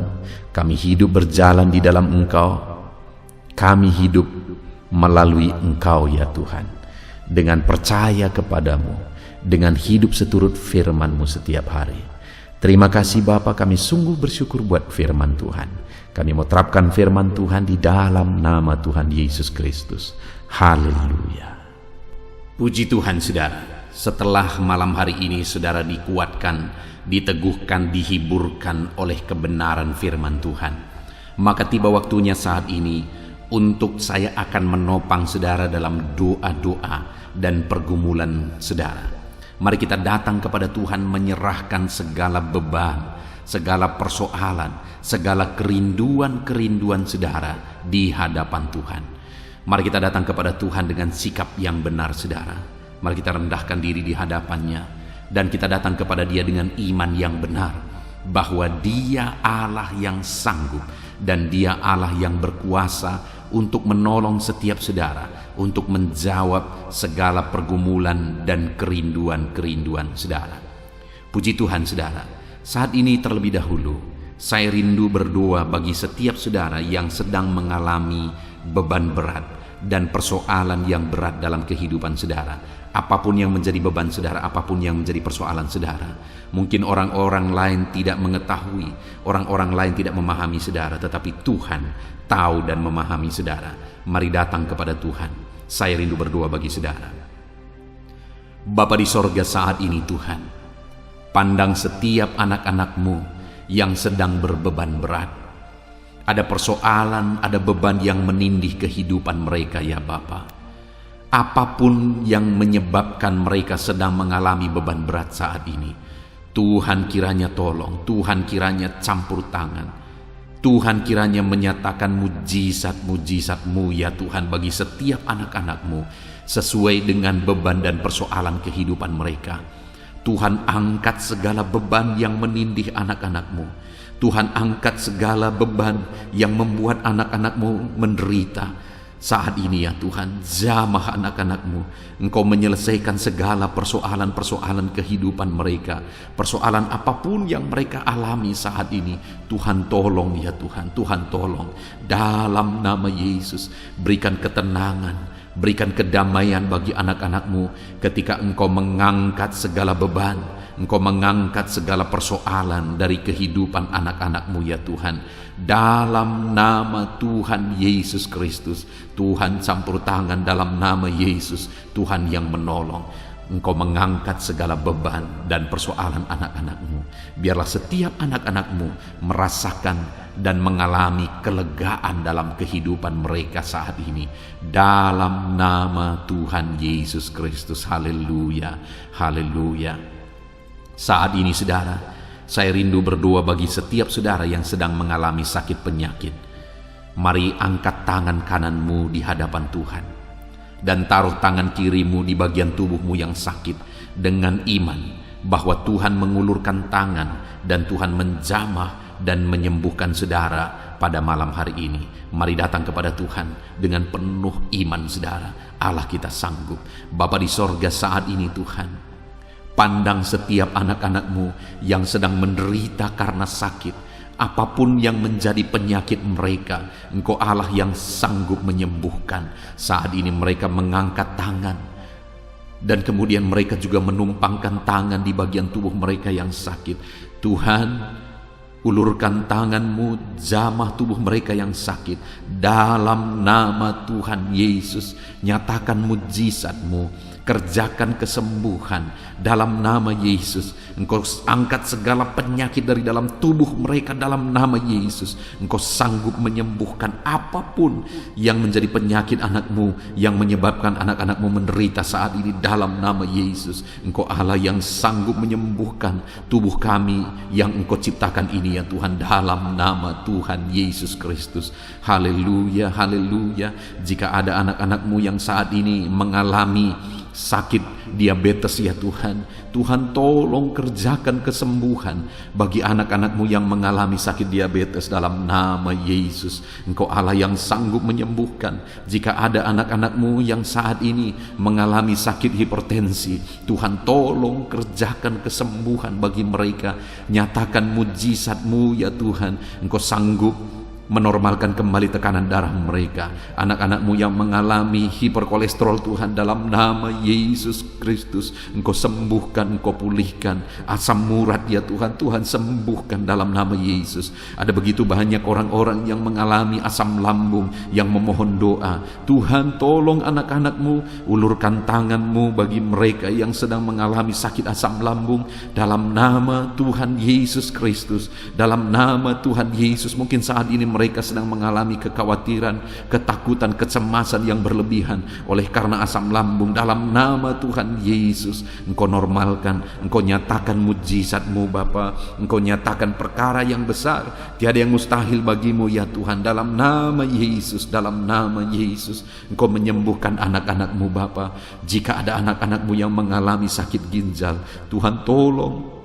[SPEAKER 1] Kami hidup berjalan di dalam Engkau. Kami hidup melalui Engkau, ya Tuhan, dengan percaya kepadamu, dengan hidup seturut firman-Mu setiap hari. Terima kasih Bapa, kami sungguh bersyukur buat firman Tuhan. Kami mau terapkan firman Tuhan di dalam nama Tuhan Yesus Kristus. Haleluya. Puji Tuhan saudara, setelah malam hari ini saudara dikuatkan, diteguhkan, dihiburkan oleh kebenaran firman Tuhan, maka tiba waktunya saat ini untuk saya akan menopang saudara dalam doa-doa dan pergumulan saudara. Mari kita datang kepada Tuhan menyerahkan segala beban, segala persoalan, segala kerinduan-kerinduan saudara di hadapan Tuhan. Mari kita datang kepada Tuhan dengan sikap yang benar saudara. Mari kita rendahkan diri di hadapannya dan kita datang kepada Dia dengan iman yang benar, bahwa Dia Allah yang sanggup dan Dia Allah yang berkuasa untuk menolong setiap saudara, untuk menjawab segala pergumulan dan kerinduan-kerinduan saudara. Puji Tuhan saudara, saat ini terlebih dahulu saya rindu berdoa bagi setiap saudara yang sedang mengalami beban berat dan persoalan yang berat dalam kehidupan saudara. Apapun yang menjadi beban saudara, apapun yang menjadi persoalan saudara, mungkin orang-orang lain tidak mengetahui, orang-orang lain tidak memahami saudara, tetapi Tuhan tahu dan memahami saudara. Mari datang kepada Tuhan. Saya rindu berdoa bagi saudara. Bapa di sorga, saat ini Tuhan, pandang setiap anak-anak-Mu yang sedang berbeban berat. Ada persoalan, ada beban yang menindih kehidupan mereka ya Bapa. Apapun yang menyebabkan mereka sedang mengalami beban berat saat ini, Tuhan kiranya tolong, Tuhan kiranya campur tangan, Tuhan kiranya menyatakan mujizat-mujizat-Mu ya Tuhan bagi setiap anak-anak-Mu sesuai dengan beban dan persoalan kehidupan mereka. Tuhan angkat segala beban yang menindih anak-anak-Mu. Tuhan angkat segala beban yang membuat anak-anak-Mu menderita. Saat ini ya Tuhan, jamah anak-anak-Mu. Engkau menyelesaikan segala persoalan-persoalan kehidupan mereka. Persoalan apapun yang mereka alami saat ini, Tuhan tolong ya Tuhan, Tuhan tolong. Dalam nama Yesus, berikan ketenangan, berikan kedamaian bagi anak-anak-Mu ketika Engkau mengangkat segala beban, Engkau mengangkat segala persoalan dari kehidupan anak-anak-Mu ya Tuhan. Dalam nama Tuhan Yesus Kristus, Tuhan campur tangan dalam nama Yesus, Tuhan yang menolong. Engkau mengangkat segala beban dan persoalan anak-anak-Mu. Biarlah setiap anak-anak-Mu merasakan dan mengalami kelegaan dalam kehidupan mereka saat ini. Dalam nama Tuhan Yesus Kristus. Haleluya, haleluya. Saat ini saudara, saya rindu berdoa bagi setiap saudara yang sedang mengalami sakit penyakit. Mari angkat tangan kananmu di hadapan Tuhan dan taruh tangan kirimu di bagian tubuhmu yang sakit dengan iman bahwa Tuhan mengulurkan tangan dan Tuhan menjamah dan menyembuhkan saudara pada malam hari ini. Mari datang kepada Tuhan dengan penuh iman saudara. Allah kita sanggup. Bapa di sorga, saat ini Tuhan, pandang setiap anak-anak-Mu yang sedang menderita karena sakit. Apapun yang menjadi penyakit mereka, Engkau Allah yang sanggup menyembuhkan. Saat ini mereka mengangkat tangan dan kemudian mereka juga menumpangkan tangan di bagian tubuh mereka yang sakit. Tuhan, ulurkan tangan-Mu, jamah tubuh mereka yang sakit. Dalam nama Tuhan Yesus, nyatakan mujizat-Mu, kerjakan kesembuhan dalam nama Yesus. Engkau angkat segala penyakit dari dalam tubuh mereka dalam nama Yesus. Engkau sanggup menyembuhkan apapun yang menjadi penyakit anak-Mu, yang menyebabkan anak-anak-Mu menderita saat ini dalam nama Yesus. Engkau Allah yang sanggup menyembuhkan tubuh kami yang Engkau ciptakan ini ya Tuhan, dalam nama Tuhan Yesus Kristus. Haleluya, haleluya. Jika ada anak-anak-Mu yang saat ini mengalami sakit diabetes ya Tuhan, Tuhan tolong kerjakan kesembuhan bagi anak-anak-Mu yang mengalami sakit diabetes dalam nama Yesus. Engkau Allah yang sanggup menyembuhkan. Jika ada anak-anak-Mu yang saat ini mengalami sakit hipertensi, Tuhan tolong kerjakan kesembuhan bagi mereka. Nyatakan mujizat-Mu ya Tuhan. Engkau sanggup menormalkan kembali tekanan darah mereka. Anak-anak-Mu yang mengalami hiperkolesterol Tuhan, dalam nama Yesus Kristus Engkau sembuhkan, Engkau pulihkan. Asam urat ya Tuhan, Tuhan sembuhkan dalam nama Yesus. Ada begitu banyak orang-orang yang mengalami asam lambung yang memohon doa. Tuhan tolong anak-anak-Mu, ulurkan tangan-Mu bagi mereka yang sedang mengalami sakit asam lambung dalam nama Tuhan Yesus Kristus. Dalam nama Tuhan Yesus, mungkin saat ini mereka sedang mengalami kekhawatiran, ketakutan, kecemasan yang berlebihan oleh karena asam lambung. Dalam nama Tuhan Yesus, Engkau normalkan, Engkau nyatakan mujizat-Mu Bapa, Engkau nyatakan perkara yang besar, tiada yang mustahil bagi-Mu ya Tuhan. Dalam nama Yesus, dalam nama Yesus, Engkau menyembuhkan anak-anak-Mu Bapa. Jika ada anak-anak-Mu yang mengalami sakit ginjal, Tuhan tolong,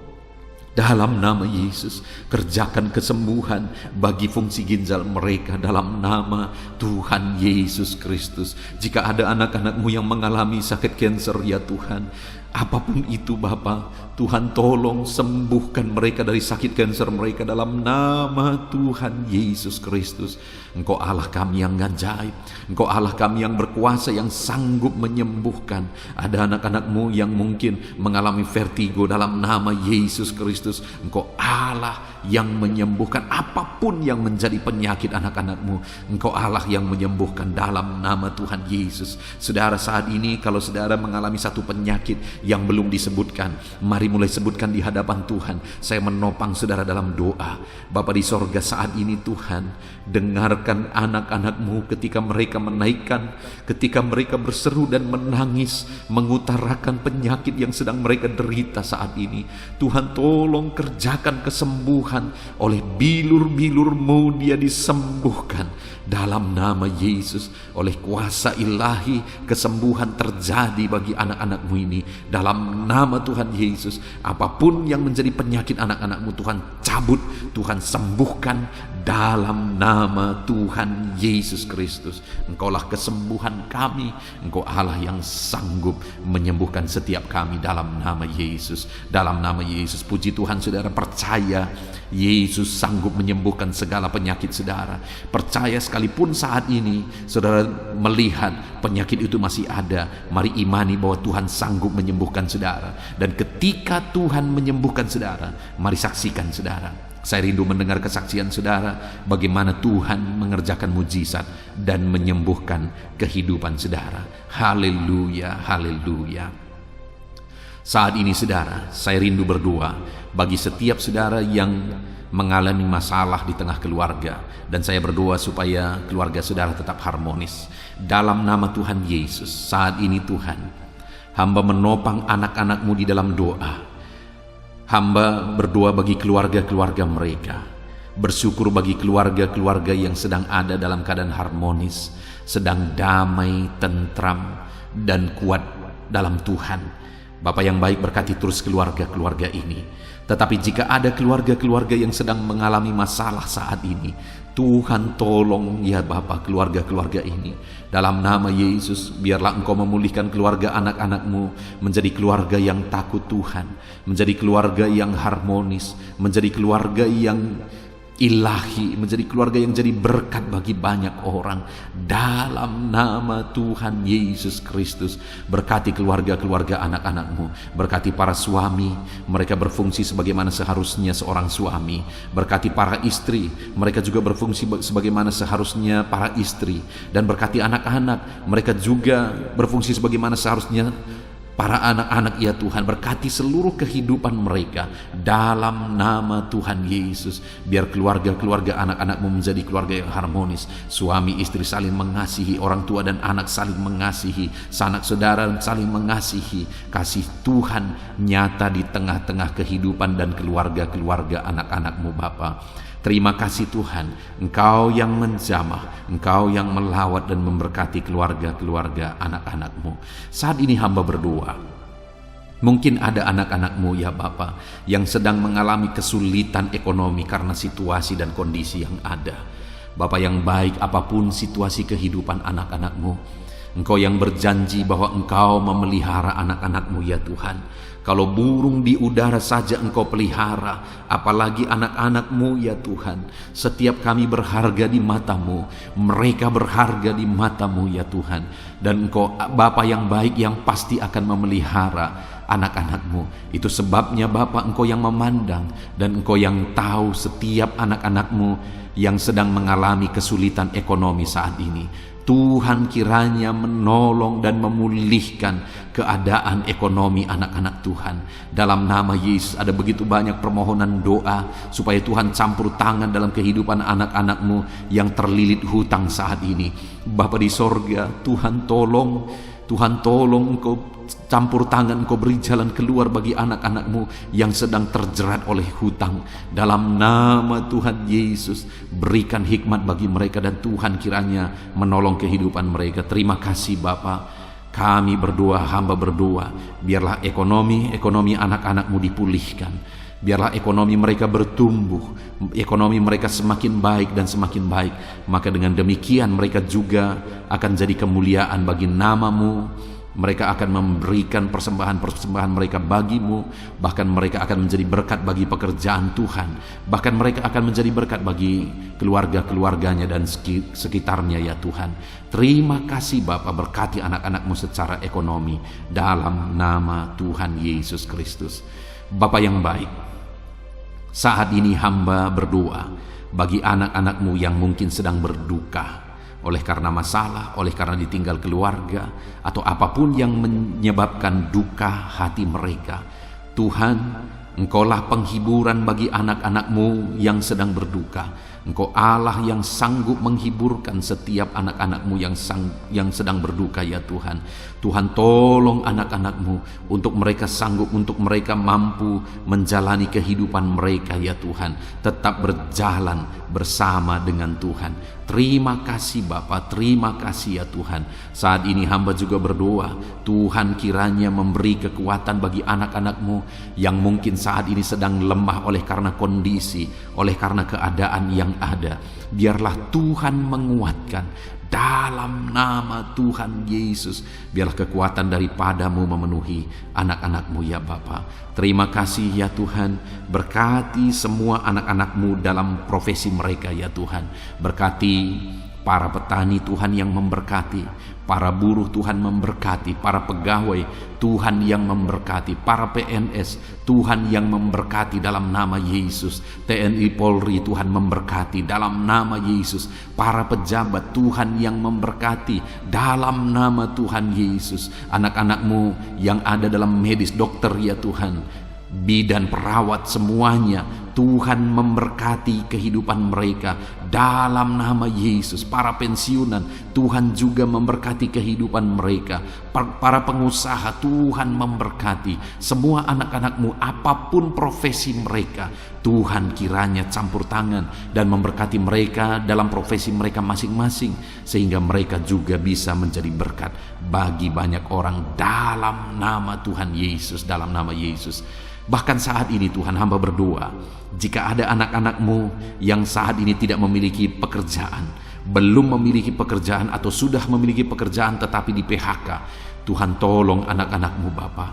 [SPEAKER 1] dalam nama Yesus, kerjakan kesembuhan bagi fungsi ginjal mereka dalam nama Tuhan Yesus Kristus. Jika ada anak-anak-Mu yang mengalami sakit kanker ya Tuhan, apapun itu Bapa, Tuhan tolong sembuhkan mereka dari sakit kanker mereka dalam nama Tuhan Yesus Kristus. Engkau Allah kami yang ajaib, Engkau Allah kami yang berkuasa, yang sanggup menyembuhkan. Ada anak-anak-Mu yang mungkin mengalami vertigo, dalam nama Yesus Kristus, Engkau Allah yang menyembuhkan. Apapun yang menjadi penyakit anak-anak-Mu, Engkau Allah yang menyembuhkan dalam nama Tuhan Yesus. Saudara, saat ini kalau saudara mengalami satu penyakit yang belum disebutkan, mari mulai sebutkan di hadapan Tuhan. Saya menopang saudara dalam doa. Bapa di sorga, saat ini Tuhan, dengarkan anak-anak-Mu ketika mereka menaikkan, ketika mereka berseru dan menangis, mengutarakan penyakit yang sedang mereka derita saat ini. Tuhan tolong kerjakan kesembuhan. Oleh bilur-bilur-Mu dia disembuhkan dalam nama Yesus. Oleh kuasa ilahi, kesembuhan terjadi bagi anak-anak-Mu ini dalam nama Tuhan Yesus. Apapun yang menjadi penyakit anak-anak-Mu, Tuhan cabut, Tuhan sembuhkan dalam nama Tuhan Yesus Kristus. Engkaulah kesembuhan kami, Engkau Allah yang sanggup menyembuhkan setiap kami dalam nama Yesus. Dalam nama Yesus, puji Tuhan, saudara percaya Yesus sanggup menyembuhkan segala penyakit saudara. Percaya sekalipun saat ini saudara melihat penyakit itu masih ada, mari imani bahwa Tuhan sanggup menyembuhkan saudara. Dan ketika Tuhan menyembuhkan saudara, mari saksikan saudara. Saya rindu mendengar kesaksian saudara bagaimana Tuhan mengerjakan mujizat dan menyembuhkan kehidupan saudara. Haleluya, haleluya. Saat ini saudara, saya rindu berdoa bagi setiap saudara yang mengalami masalah di tengah keluarga, dan saya berdoa supaya keluarga saudara tetap harmonis. Dalam nama Tuhan Yesus, saat ini Tuhan, hamba menopang anak-anak-Mu di dalam doa. Hamba berdoa bagi keluarga-keluarga mereka, bersyukur bagi keluarga-keluarga yang sedang ada dalam keadaan harmonis, sedang damai, tentram, dan kuat dalam Tuhan. Bapa yang baik, berkati terus keluarga-keluarga ini. Tetapi jika ada keluarga-keluarga yang sedang mengalami masalah saat ini, Tuhan tolong ya Bapa keluarga-keluarga ini. Dalam nama Yesus, biarlah Engkau memulihkan keluarga anak-anak-Mu menjadi keluarga yang takut Tuhan, menjadi keluarga yang harmonis, menjadi keluarga yang ilahi, menjadi keluarga yang jadi berkat bagi banyak orang. Dalam nama Tuhan Yesus Kristus, berkati keluarga-keluarga anak-anak-Mu, berkati para suami, mereka berfungsi sebagaimana seharusnya seorang suami, berkati para istri, mereka juga berfungsi sebagaimana seharusnya para istri, dan berkati anak-anak, mereka juga berfungsi sebagaimana seharusnya para anak-anak ya Tuhan. Berkati seluruh kehidupan mereka dalam nama Tuhan Yesus. Biar keluarga-keluarga anak-anak-Mu menjadi keluarga yang harmonis. Suami istri saling mengasihi, orang tua dan anak saling mengasihi, sanak saudara saling mengasihi. Kasih Tuhan nyata di tengah-tengah kehidupan dan keluarga-keluarga anak-anak-Mu Bapa. Terima kasih Tuhan, Engkau yang menjamah, Engkau yang melawat dan memberkati keluarga-keluarga anak-anak-Mu. Saat ini hamba berdoa, mungkin ada anak-anak-Mu ya Bapa yang sedang mengalami kesulitan ekonomi karena situasi dan kondisi yang ada. Bapa yang baik, apapun situasi kehidupan anak-anak-Mu, Engkau yang berjanji bahwa Engkau memelihara anak-anak-Mu ya Tuhan. Kalau burung di udara saja Engkau pelihara, apalagi anak-anak-Mu ya Tuhan. Setiap kami berharga di mata-Mu, mereka berharga di mata-Mu ya Tuhan. Dan Engkau Bapa yang baik yang pasti akan memelihara anak-anak-Mu. Itu sebabnya Bapa, Engkau yang memandang dan Engkau yang tahu setiap anak-anak-Mu yang sedang mengalami kesulitan ekonomi saat ini. Tuhan kiranya menolong dan memulihkan keadaan ekonomi anak-anak Tuhan. Dalam nama Yesus, ada begitu banyak permohonan doa supaya Tuhan campur tangan dalam kehidupan anak-anak-Mu yang terlilit hutang saat ini. Bapa di sorga, Tuhan tolong Engkau campur tangan, Engkau beri jalan keluar bagi anak-anak-Mu yang sedang terjerat oleh hutang. Dalam nama Tuhan Yesus, berikan hikmat bagi mereka dan Tuhan kiranya menolong kehidupan mereka. Terima kasih Bapa. Kami berdoa, hamba berdoa, biarlah ekonomi anak-anak-Mu dipulihkan. Biarlah ekonomi mereka bertumbuh, ekonomi mereka semakin baik dan semakin baik. Maka dengan demikian mereka juga akan jadi kemuliaan bagi nama-Mu. Mereka akan memberikan persembahan-persembahan mereka bagi-Mu. Bahkan mereka akan menjadi berkat bagi pekerjaan Tuhan. Bahkan mereka akan menjadi berkat bagi keluarga-keluarganya dan sekitarnya ya Tuhan. Terima kasih Bapa, berkati anak-anak-Mu secara ekonomi dalam nama Tuhan Yesus Kristus. Bapa yang baik, saat ini hamba berdoa bagi anak-anak-Mu yang mungkin sedang berduka oleh karena masalah, oleh karena ditinggal keluarga, atau apapun yang menyebabkan duka hati mereka. Tuhan, Engkaulah penghiburan bagi anak-anak-Mu yang sedang berduka. Engkau Allah yang sanggup menghiburkan setiap anak-anak-Mu yang sedang berduka ya Tuhan. Tuhan tolong anak-anak-Mu untuk mereka sanggup, untuk mereka mampu menjalani kehidupan mereka ya Tuhan. Tetap berjalan bersama dengan Tuhan. Terima kasih Bapa, terima kasih ya Tuhan. Saat ini hamba juga berdoa, Tuhan kiranya memberi kekuatan bagi anak-anak-Mu yang mungkin saat ini sedang lemah oleh karena kondisi, oleh karena keadaan yang ada. Biarlah Tuhan menguatkan dalam nama Tuhan Yesus. Biarlah kekuatan daripada-Mu memenuhi anak-anak-Mu ya Bapa. Terima kasih ya Tuhan. Berkati semua anak-anak-Mu dalam profesi mereka ya Tuhan. Berkati para petani Tuhan yang memberkati, para buruh Tuhan memberkati, para pegawai Tuhan yang memberkati, para PNS Tuhan yang memberkati dalam nama Yesus. TNI Polri Tuhan memberkati dalam nama Yesus. Para pejabat Tuhan yang memberkati dalam nama Tuhan Yesus. Anak-anak-Mu yang ada dalam medis, dokter ya Tuhan, bidan, perawat, semuanya Tuhan memberkati kehidupan mereka dalam nama Yesus. Para pensiunan Tuhan juga memberkati kehidupan mereka. Para pengusaha Tuhan memberkati. Semua anak-anak-Mu apapun profesi mereka, Tuhan kiranya campur tangan dan memberkati mereka dalam profesi mereka masing-masing, sehingga mereka juga bisa menjadi berkat bagi banyak orang dalam nama Tuhan Yesus, dalam nama Yesus. Bahkan saat ini Tuhan, hamba berdoa, jika ada anak-anak-Mu yang saat ini tidak memiliki pekerjaan, belum memiliki pekerjaan, atau sudah memiliki pekerjaan tetapi di PHK, Tuhan tolong anak-anak-Mu Bapa.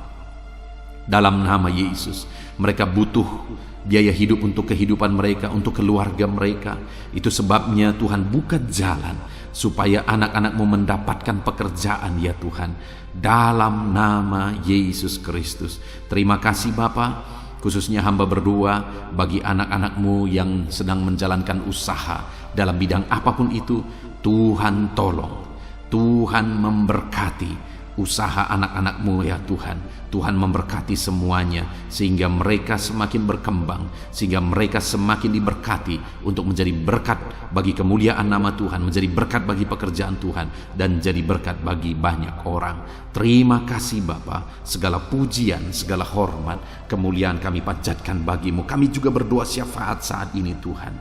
[SPEAKER 1] Dalam nama Yesus, mereka butuh biaya hidup untuk kehidupan mereka, untuk keluarga mereka. Itu sebabnya Tuhan buka jalan supaya anak-anak-Mu mendapatkan pekerjaan ya Tuhan, dalam nama Yesus Kristus. Terima kasih Bapa. Khususnya hamba berdoa bagi anak-anak-Mu yang sedang menjalankan usaha dalam bidang apapun itu. Tuhan tolong, Tuhan memberkati usaha anak-anak-Mu ya Tuhan. Tuhan memberkati semuanya sehingga mereka semakin berkembang, sehingga mereka semakin diberkati untuk menjadi berkat bagi kemuliaan nama Tuhan, menjadi berkat bagi pekerjaan Tuhan, dan jadi berkat bagi banyak orang. Terima kasih Bapa. Segala pujian, segala hormat, kemuliaan kami panjatkan bagi-Mu. Kami juga berdoa syafaat saat ini Tuhan.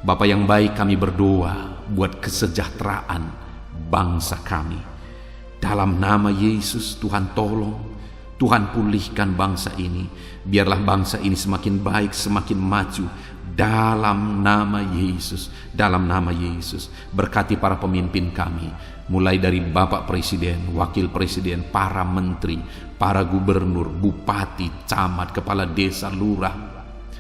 [SPEAKER 1] Bapa yang baik, kami berdoa buat kesejahteraan bangsa kami. Dalam nama Yesus Tuhan tolong Tuhan, pulihkan bangsa ini. Biarlah bangsa ini semakin baik, semakin maju. Dalam nama Yesus, dalam nama Yesus. Berkati para pemimpin kami, mulai dari Bapak Presiden, Wakil Presiden, para menteri, para gubernur, bupati, camat, kepala desa, lurah,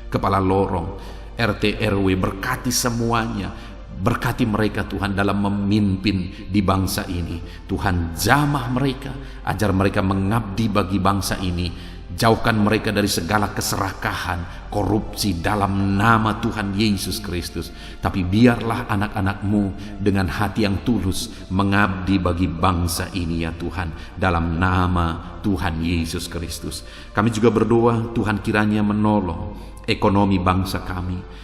[SPEAKER 1] kepala lorong, RT RW. Berkati semuanya. Berkati mereka Tuhan dalam memimpin di bangsa ini. Tuhan, jamah mereka, ajar mereka mengabdi bagi bangsa ini. Jauhkan mereka dari segala keserakahan, korupsi dalam nama Tuhan Yesus Kristus. Tapi biarlah anak-anak-Mu dengan hati yang tulus mengabdi bagi bangsa ini ya Tuhan, dalam nama Tuhan Yesus Kristus. Kami juga berdoa Tuhan kiranya menolong ekonomi bangsa kami.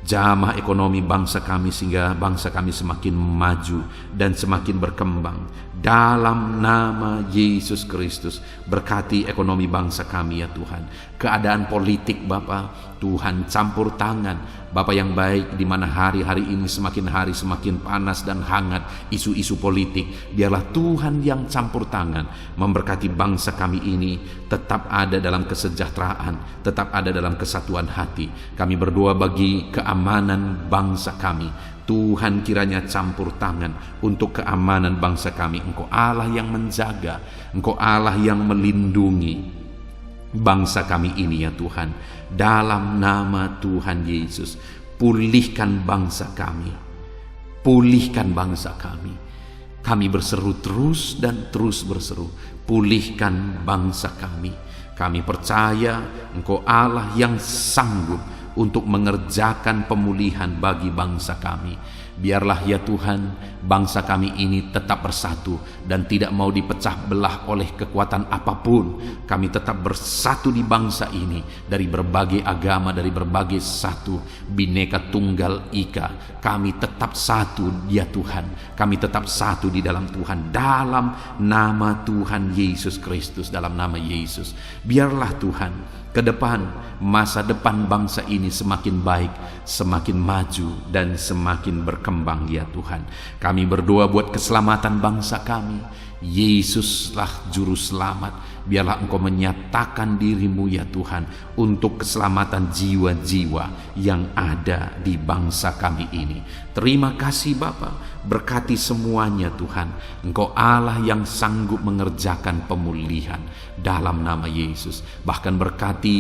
[SPEAKER 1] Jamah ekonomi bangsa kami sehingga bangsa kami semakin maju dan semakin berkembang. Dalam nama Yesus Kristus, berkati ekonomi bangsa kami ya Tuhan. Keadaan politik Bapa, Tuhan campur tangan. Bapa yang baik, di mana hari-hari ini semakin hari semakin panas dan hangat isu-isu politik. Biarlah Tuhan yang campur tangan memberkati bangsa kami ini tetap ada dalam kesejahteraan, tetap ada dalam kesatuan hati. Kami berdoa bagi keamanan bangsa kami. Tuhan kiranya campur tangan untuk keamanan bangsa kami. Engkau Allah yang menjaga, Engkau Allah yang melindungi bangsa kami ini ya Tuhan. Dalam nama Tuhan Yesus, pulihkan bangsa kami, pulihkan bangsa kami. Kami berseru terus dan terus berseru, pulihkan bangsa kami. Kami percaya Engkau Allah yang sanggup untuk mengerjakan pemulihan bagi bangsa kami. Biarlah ya Tuhan, bangsa kami ini tetap bersatu dan tidak mau dipecah belah oleh kekuatan apapun. Kami tetap bersatu di bangsa ini, dari berbagai agama, dari berbagai satu, Bhinneka Tunggal Ika. Kami tetap satu ya Tuhan, kami tetap satu di dalam Tuhan, dalam nama Tuhan Yesus Kristus, dalam nama Yesus. Biarlah Tuhan, ke depan, masa depan bangsa ini semakin baik, semakin maju dan semakin berkembang ya Tuhan. Kami berdoa buat keselamatan bangsa kami. Yesuslah juru selamat. Biarlah Engkau menyatakan diri-Mu ya Tuhan untuk keselamatan jiwa-jiwa yang ada di bangsa kami ini. Terima kasih Bapa, berkati semuanya Tuhan. Engkau Allah yang sanggup mengerjakan pemulihan dalam nama Yesus. Bahkan berkati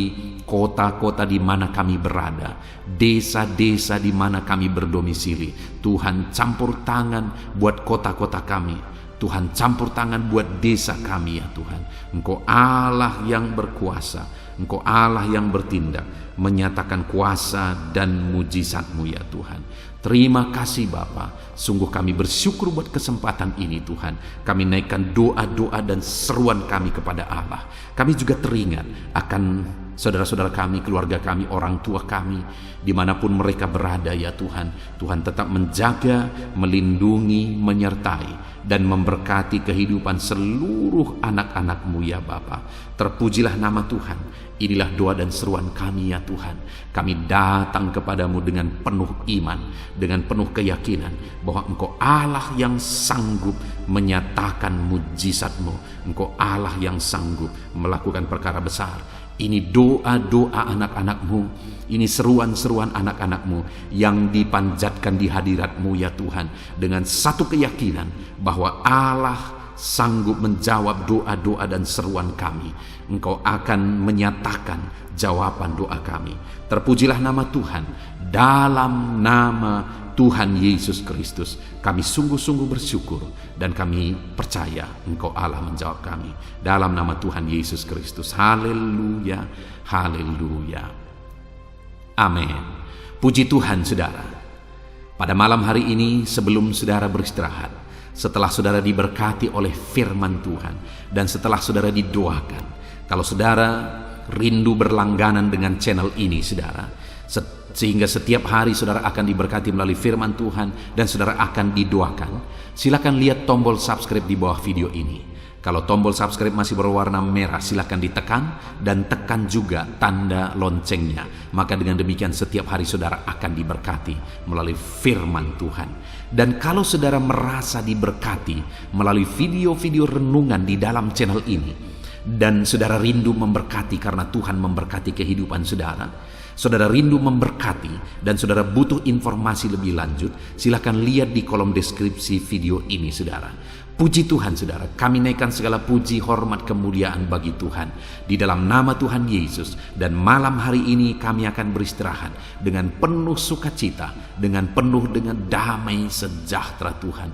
[SPEAKER 1] kota-kota di mana kami berada, desa-desa di mana kami berdomisili. Tuhan, campur tangan buat kota-kota kami. Tuhan, campur tangan buat desa kami ya Tuhan. Engkau Allah yang berkuasa, Engkau Allah yang bertindak, menyatakan kuasa dan mujizat-Mu ya Tuhan. Terima kasih Bapa. Sungguh kami bersyukur buat kesempatan ini Tuhan. Kami naikkan doa-doa dan seruan kami kepada Allah. Kami juga teringat akan saudara-saudara kami, keluarga kami, orang tua kami, dimanapun mereka berada ya Tuhan. Tuhan tetap menjaga, melindungi, menyertai, dan memberkati kehidupan seluruh anak-anak-Mu ya Bapa. Terpujilah nama Tuhan. Inilah doa dan seruan kami ya Tuhan. Kami datang kepadamu dengan penuh iman, dengan penuh keyakinan bahwa Engkau Allah yang sanggup menyatakan mujizat-Mu. Engkau Allah yang sanggup melakukan perkara besar. Ini doa-doa anak-anak-Mu, ini seruan-seruan anak-anak-Mu yang dipanjatkan di hadirat-Mu ya Tuhan, dengan satu keyakinan bahwa Allah sanggup menjawab doa-doa dan seruan kami. Engkau akan menyatakan jawaban doa kami. Terpujilah nama Tuhan. Dalam nama Tuhan Yesus Kristus, kami sungguh-sungguh bersyukur dan kami percaya Engkau Allah menjawab kami. Dalam nama Tuhan Yesus Kristus. Haleluya, haleluya. Amin. Puji Tuhan saudara. Pada malam hari ini sebelum saudara beristirahat, setelah saudara diberkati oleh firman Tuhan, dan setelah saudara didoakan, kalau saudara rindu berlangganan dengan channel ini saudara, sehingga setiap hari saudara akan diberkati melalui firman Tuhan dan saudara akan didoakan, silakan lihat tombol subscribe di bawah video ini. Kalau tombol subscribe masih berwarna merah, silakan ditekan dan tekan juga tanda loncengnya. Maka dengan demikian setiap hari saudara akan diberkati melalui firman Tuhan. Dan kalau saudara merasa diberkati melalui video-video renungan di dalam channel ini, Dan saudara rindu memberkati karena Tuhan memberkati kehidupan saudara. Saudara rindu memberkati dan saudara butuh informasi lebih lanjut, silakan lihat di kolom deskripsi video ini saudara. Puji Tuhan saudara, kami naikkan segala puji, hormat, kemuliaan bagi Tuhan di dalam nama Tuhan Yesus. Dan malam hari ini kami akan beristirahat dengan penuh sukacita, dengan penuh dengan damai sejahtera Tuhan.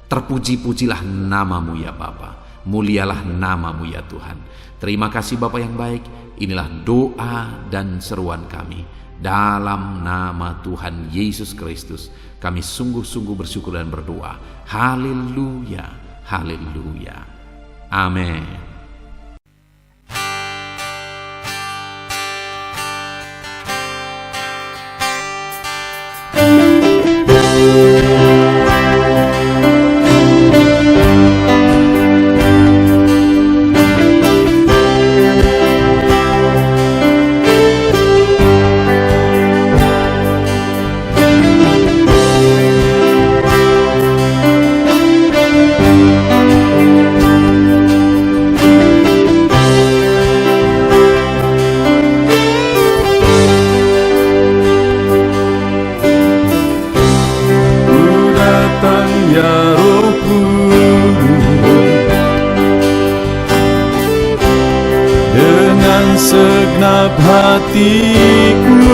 [SPEAKER 1] Terpuji-pujilah namamu ya Bapa, mulialah namamu ya Tuhan. Terima kasih Bapa yang baik. Inilah doa dan seruan kami dalam nama Tuhan Yesus Kristus. Kami sungguh-sungguh bersyukur dan berdoa. Haleluya, haleluya. Amin.
[SPEAKER 2] Segenap hatiku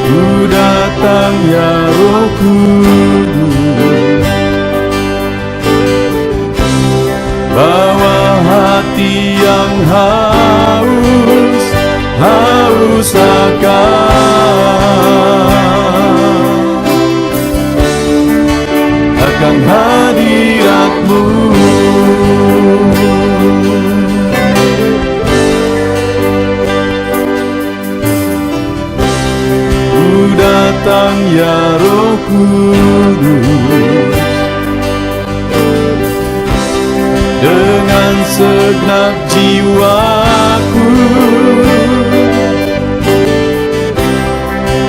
[SPEAKER 2] ku datang ya Roh Kudus, bawa hati yang haus akan hadirat-Mu. Datang ya Roh Kudus, dengan segenap jiwaku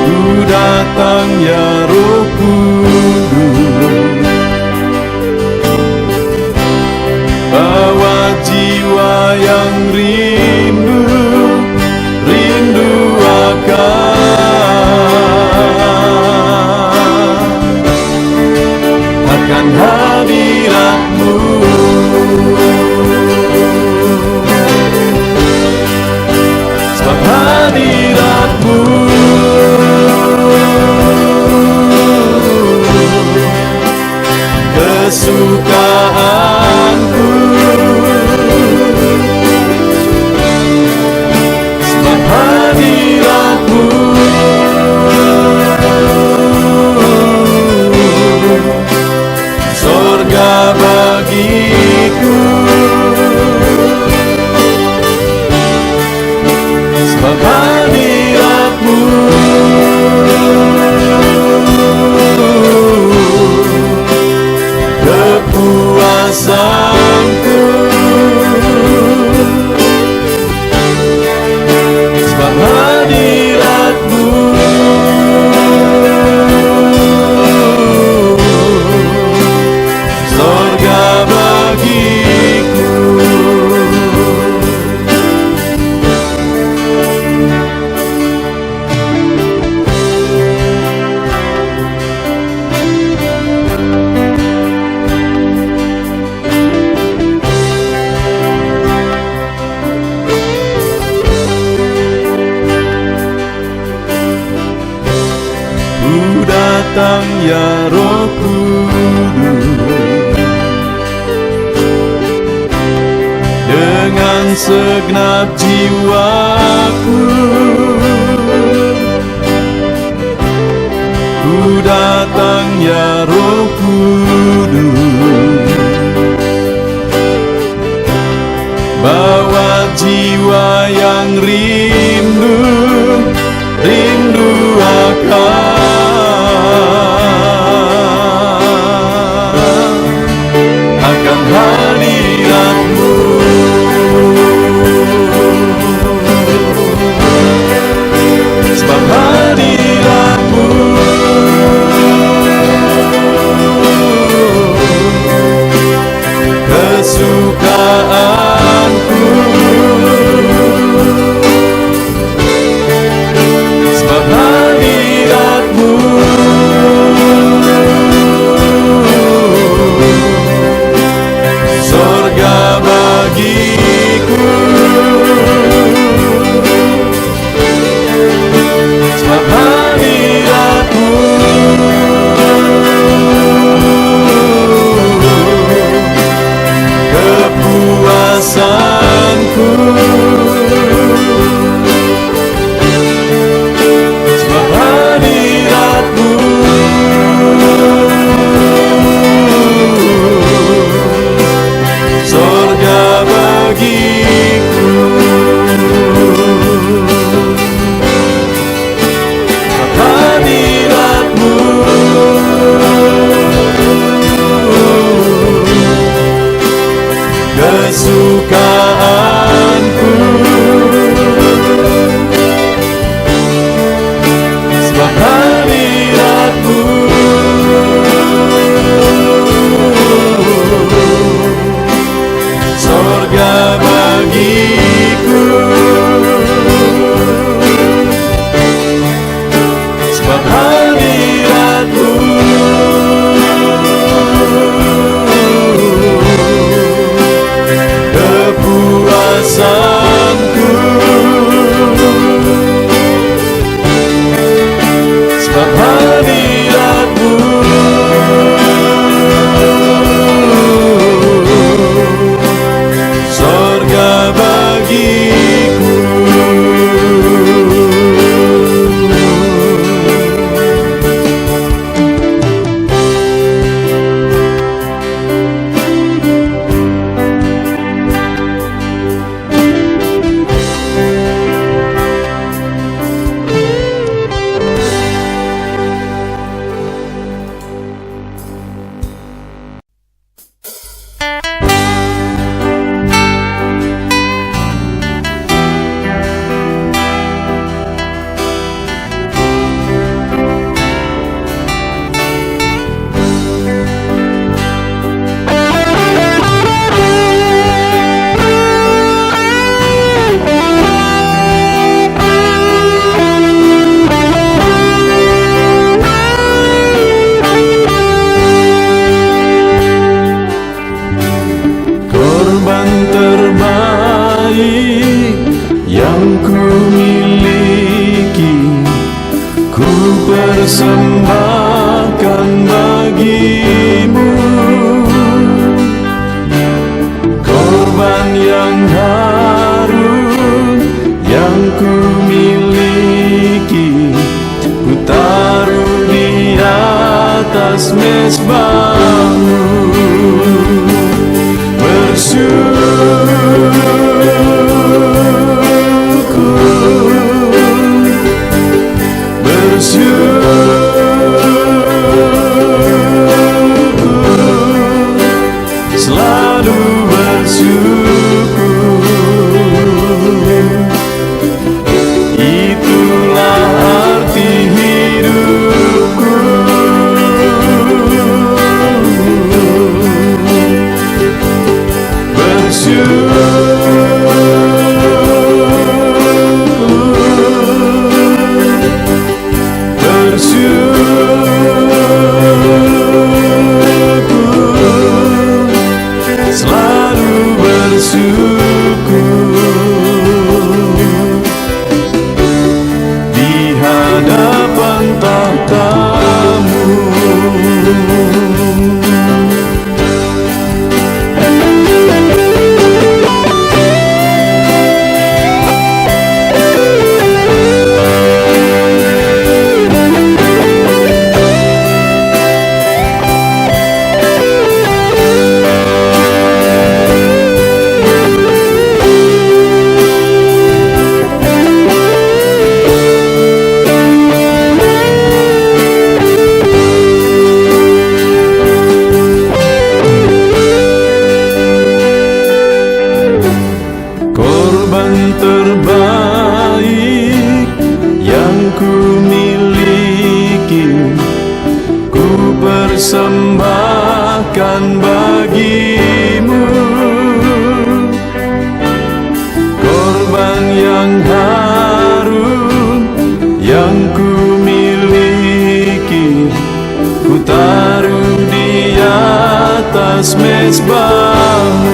[SPEAKER 2] ku datang ya Roh Kudus, bawa jiwa yang rindu akan hadirat-Mu. Sebab hadirat-Mu kesukaanku. Sebab hadirat-Mu surga bagiku. Sebab hadirat-Mu kepuasanku. Sebab hadirat-Mu surga bagiku. Ku datang ya Roh Kudus, dengan segenap jiwaku ku datang ya Roh Kudus, bawa jiwa yang rindu akan hadirat-Mu. Sebab hadirat-Mu kesukaanku. Sebab hadirat-Mu sorga bagiku. Sebab hadirat-Mu kepuasanku. Sebab hadirat-Mu sorga bagiku. Korban terbaik yang ku miliki, ku persembahkan bagi-Mu. Korban yang harum yang ku miliki, ku taruh di atas mezbah-Mu. Selalu bersyukur, itulah arti hidupku. Selalu bersyukur di hadapan tahta-Mu. Korban terbaik yang ku miliki, ku persembahkan bagi-Mu. Korban yang harum yang ku miliki, ku taruh di atas mezbah-Mu.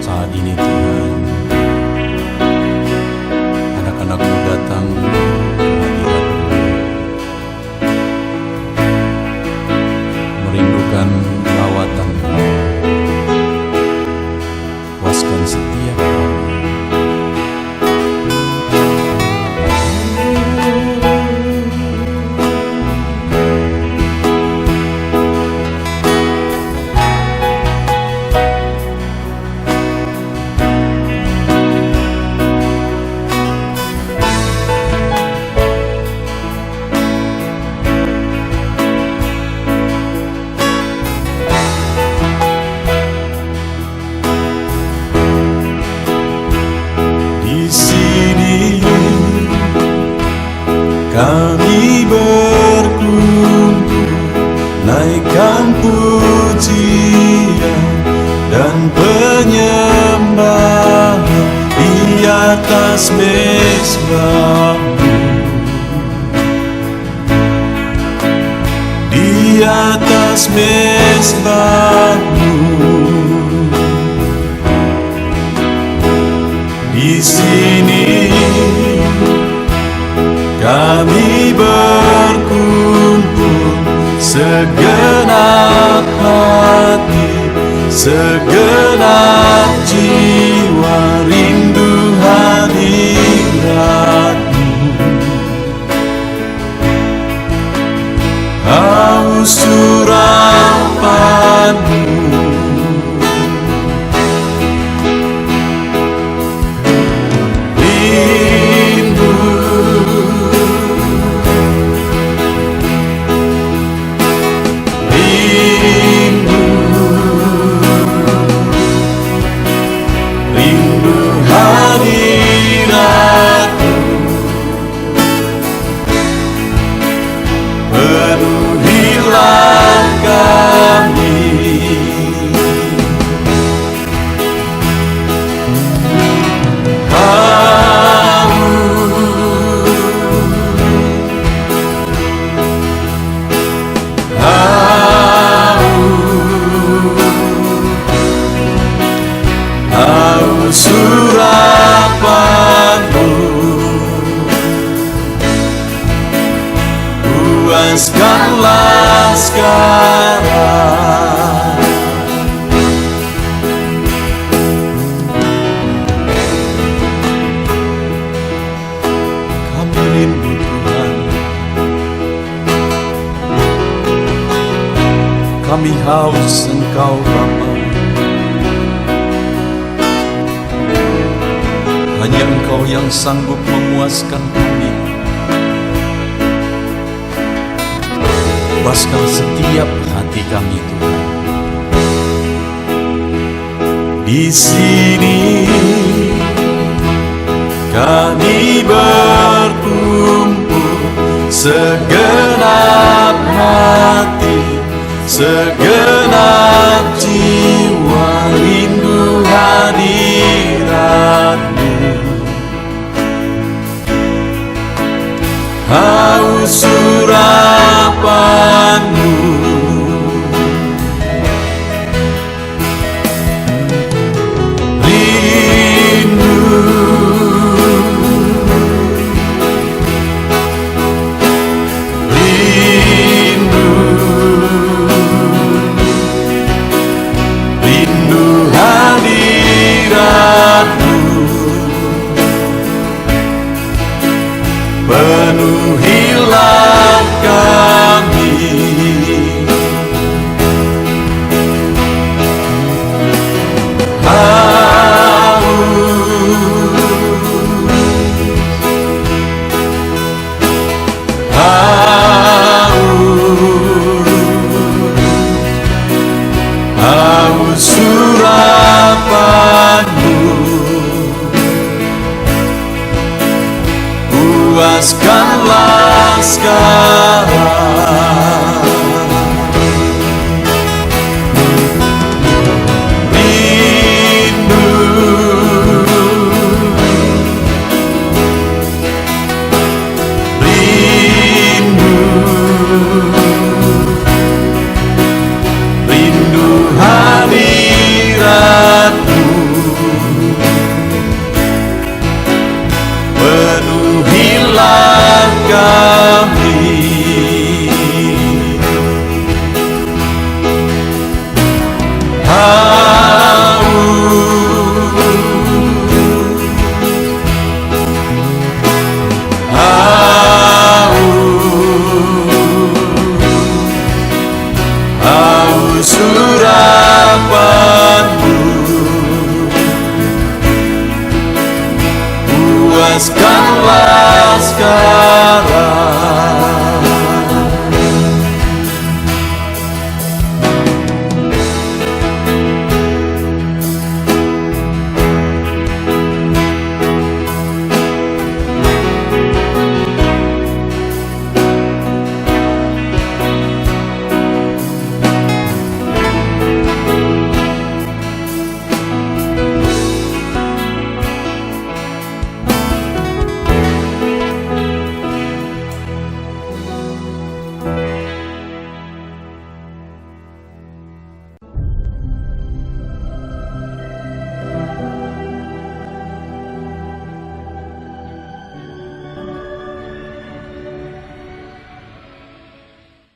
[SPEAKER 1] Saat ini Tuhan, anak-anak-Mu datang ke hadirat-Mu, merindukan lawatan-Mu.
[SPEAKER 2] naikkan pujian dan penyembahan di atas mezbah-Mu, di atas mezbah-Mu. Di sini kami berkumpul, segenap hati, segenap jiwa, rindu hadirat-Mu, haus surapan-Mu. Surapan-Mu, puaskanlah sekarang. Kami rindu Tuhan, kami haus Engkau Bapa. Hanya Engkau yang sanggup memuaskan kami. Puaskan setiap hati kami, Tuhan. Di sini kami berkumpul, segenap hati, segenap jiwa, rindu hadirat-Mu, haus surapan